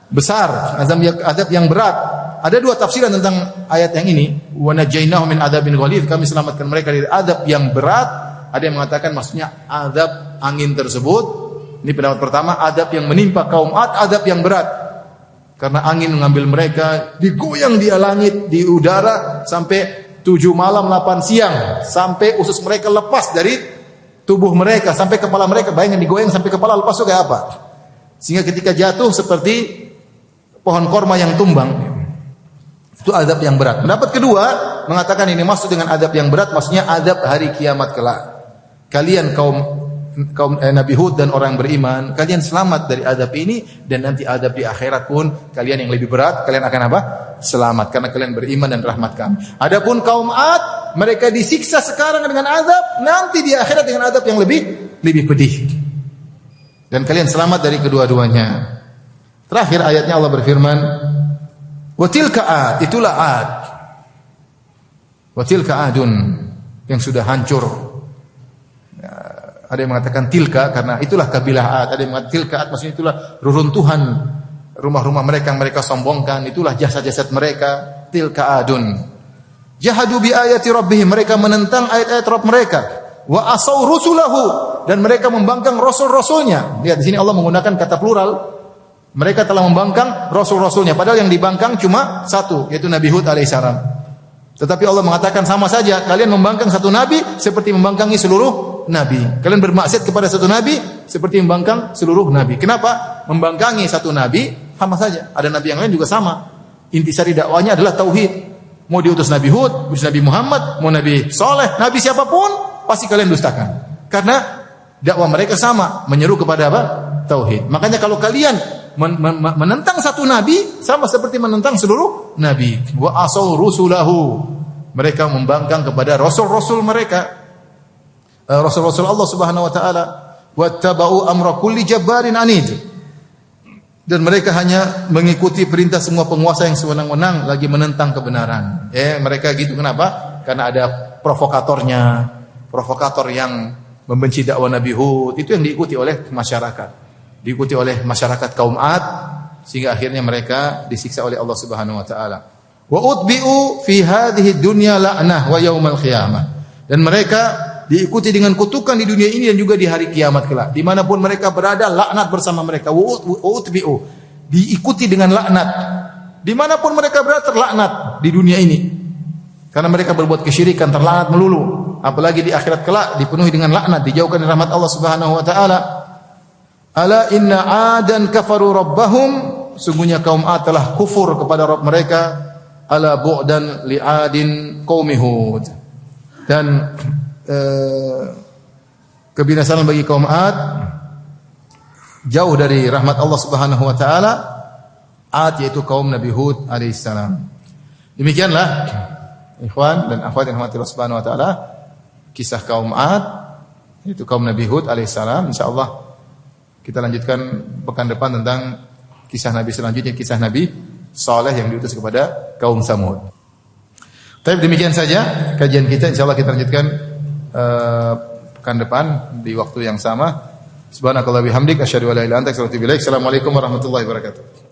besar, azab yang berat. Ada dua tafsiran tentang ayat yang ini. Wa najainahum min adzabin ghalidh, kami selamatkan mereka dari azab yang berat. Ada yang mengatakan maksudnya azab angin tersebut. Ini pendapat pertama, azab yang menimpa kaum Ad, azab yang berat. Karena angin mengambil mereka, digoyang di langit, di udara, sampai 7 malam 8 siang, sampai usus mereka lepas dari tubuh mereka, sampai kepala mereka, bayangkan digoyang sampai kepala lepas itu kayak apa? Sehingga ketika jatuh seperti pohon korma yang tumbang. Itu azab yang berat. Pendapat kedua mengatakan ini maksud dengan azab yang berat, maksudnya azab hari kiamat kelak. Kalian kaum Nabi Hud dan orang beriman, kalian selamat dari azab ini, dan nanti azab di akhirat pun kalian yang lebih berat, kalian akan apa? Selamat karena kalian beriman dan rahmat kami. Adapun kaum Ad, mereka disiksa sekarang dengan azab, nanti di akhirat dengan azab yang lebih pedih. dan kalian selamat dari kedua-duanya. Terakhir ayatnya Allah berfirman, wa tilka ad, itulah Ad. Wa tilka adun, yang sudah hancur. Ada yang mengatakan tilka karena itulah kabilah Ad, ada yang mengatakan tilka Ad maksudnya itulah reruntuhan rumah-rumah mereka yang mereka sombongkan, itulah jasad-jasad mereka, tilka adun. Jahadu bi ayati rabbihim, mereka menentang ayat-ayat Rabb mereka. Wa asau rusulahu, dan mereka membangkang rasul-rasulnya. Lihat di sini Allah menggunakan kata plural. Mereka telah membangkang rasul-rasulnya, padahal yang dibangkang cuma satu, yaitu Nabi Hud alaihissalam. Tetapi Allah mengatakan sama saja, kalian membangkang satu nabi seperti membangkangi seluruh nabi. Kalian bermaksiat kepada satu nabi seperti membangkang seluruh nabi. Kenapa? Membangkangi satu nabi sama saja. Ada nabi yang lain juga sama. Intisari dakwanya adalah tauhid. Mau diutus Nabi Hud, diutus Nabi Muhammad, mau Nabi Saleh, nabi siapapun pasti kalian dustakan. Karena dakwah mereka sama, menyeru kepada apa? Tauhid. Makanya kalau kalian menentang satu nabi sama seperti menentang seluruh nabi. Wa asau rusulahu, mereka membangkang kepada rasul-rasul mereka, rasul-rasul Allah Subhanahu wa taala. Wattaba'u amra kulli jabbarin anid, dan mereka hanya mengikuti perintah semua penguasa yang sewenang-wenang lagi menentang kebenaran. Mereka gitu kenapa? Karena ada provokatornya, provokator yang membenci dakwah Nabi Hud, itu yang diikuti oleh masyarakat. Diikuti oleh masyarakat kaum Ad, sehingga akhirnya mereka disiksa oleh Allah Subhanahu wa taala. Wa utbi'u fi hadhihi dunya la'nah wa yaumal qiyamah. Dan mereka diikuti dengan kutukan di dunia ini dan juga di hari kiamat kelak. Dimanapun mereka berada, laknat bersama mereka. Wa utbi'u, diikuti dengan laknat. Dimanapun mereka berada, terlaknat di dunia ini. Karena mereka berbuat kesyirikan, terlaknat melulu. Apalagi di akhirat kelak dipenuhi dengan laknat, dijauhkan dari rahmat Allah Subhanahu wa taala. Ala inna adan kafaru rabbahum, sungguhnya kaum Ad telah kufur kepada Rabb mereka. Ala bu'dan li'adin qaumi Hud. Dan kebinasaan bagi kaum Ad, jauh dari rahmat Allah Subhanahu wa taala. Ad yaitu kaum Nabi Hud alaihissalam. Demikianlah ikhwan dan akhwat yang dirahmati Allah Subhanahu wa taala, kisah kaum Ad yaitu kaum Nabi Hud alaihissalam. Insyaallah kita lanjutkan pekan depan tentang kisah Nabi selanjutnya, kisah Nabi Saleh yang diutus kepada kaum Samud. Tapi demikian saja kajian kita. Insyaallah kita lanjutkan pekan depan di waktu yang sama. Subhanakallah bihamdik asyhadu an la ilaha illa anta astaghfiruka wa atubu ilaik. Assalamualaikum warahmatullahi wabarakatuh.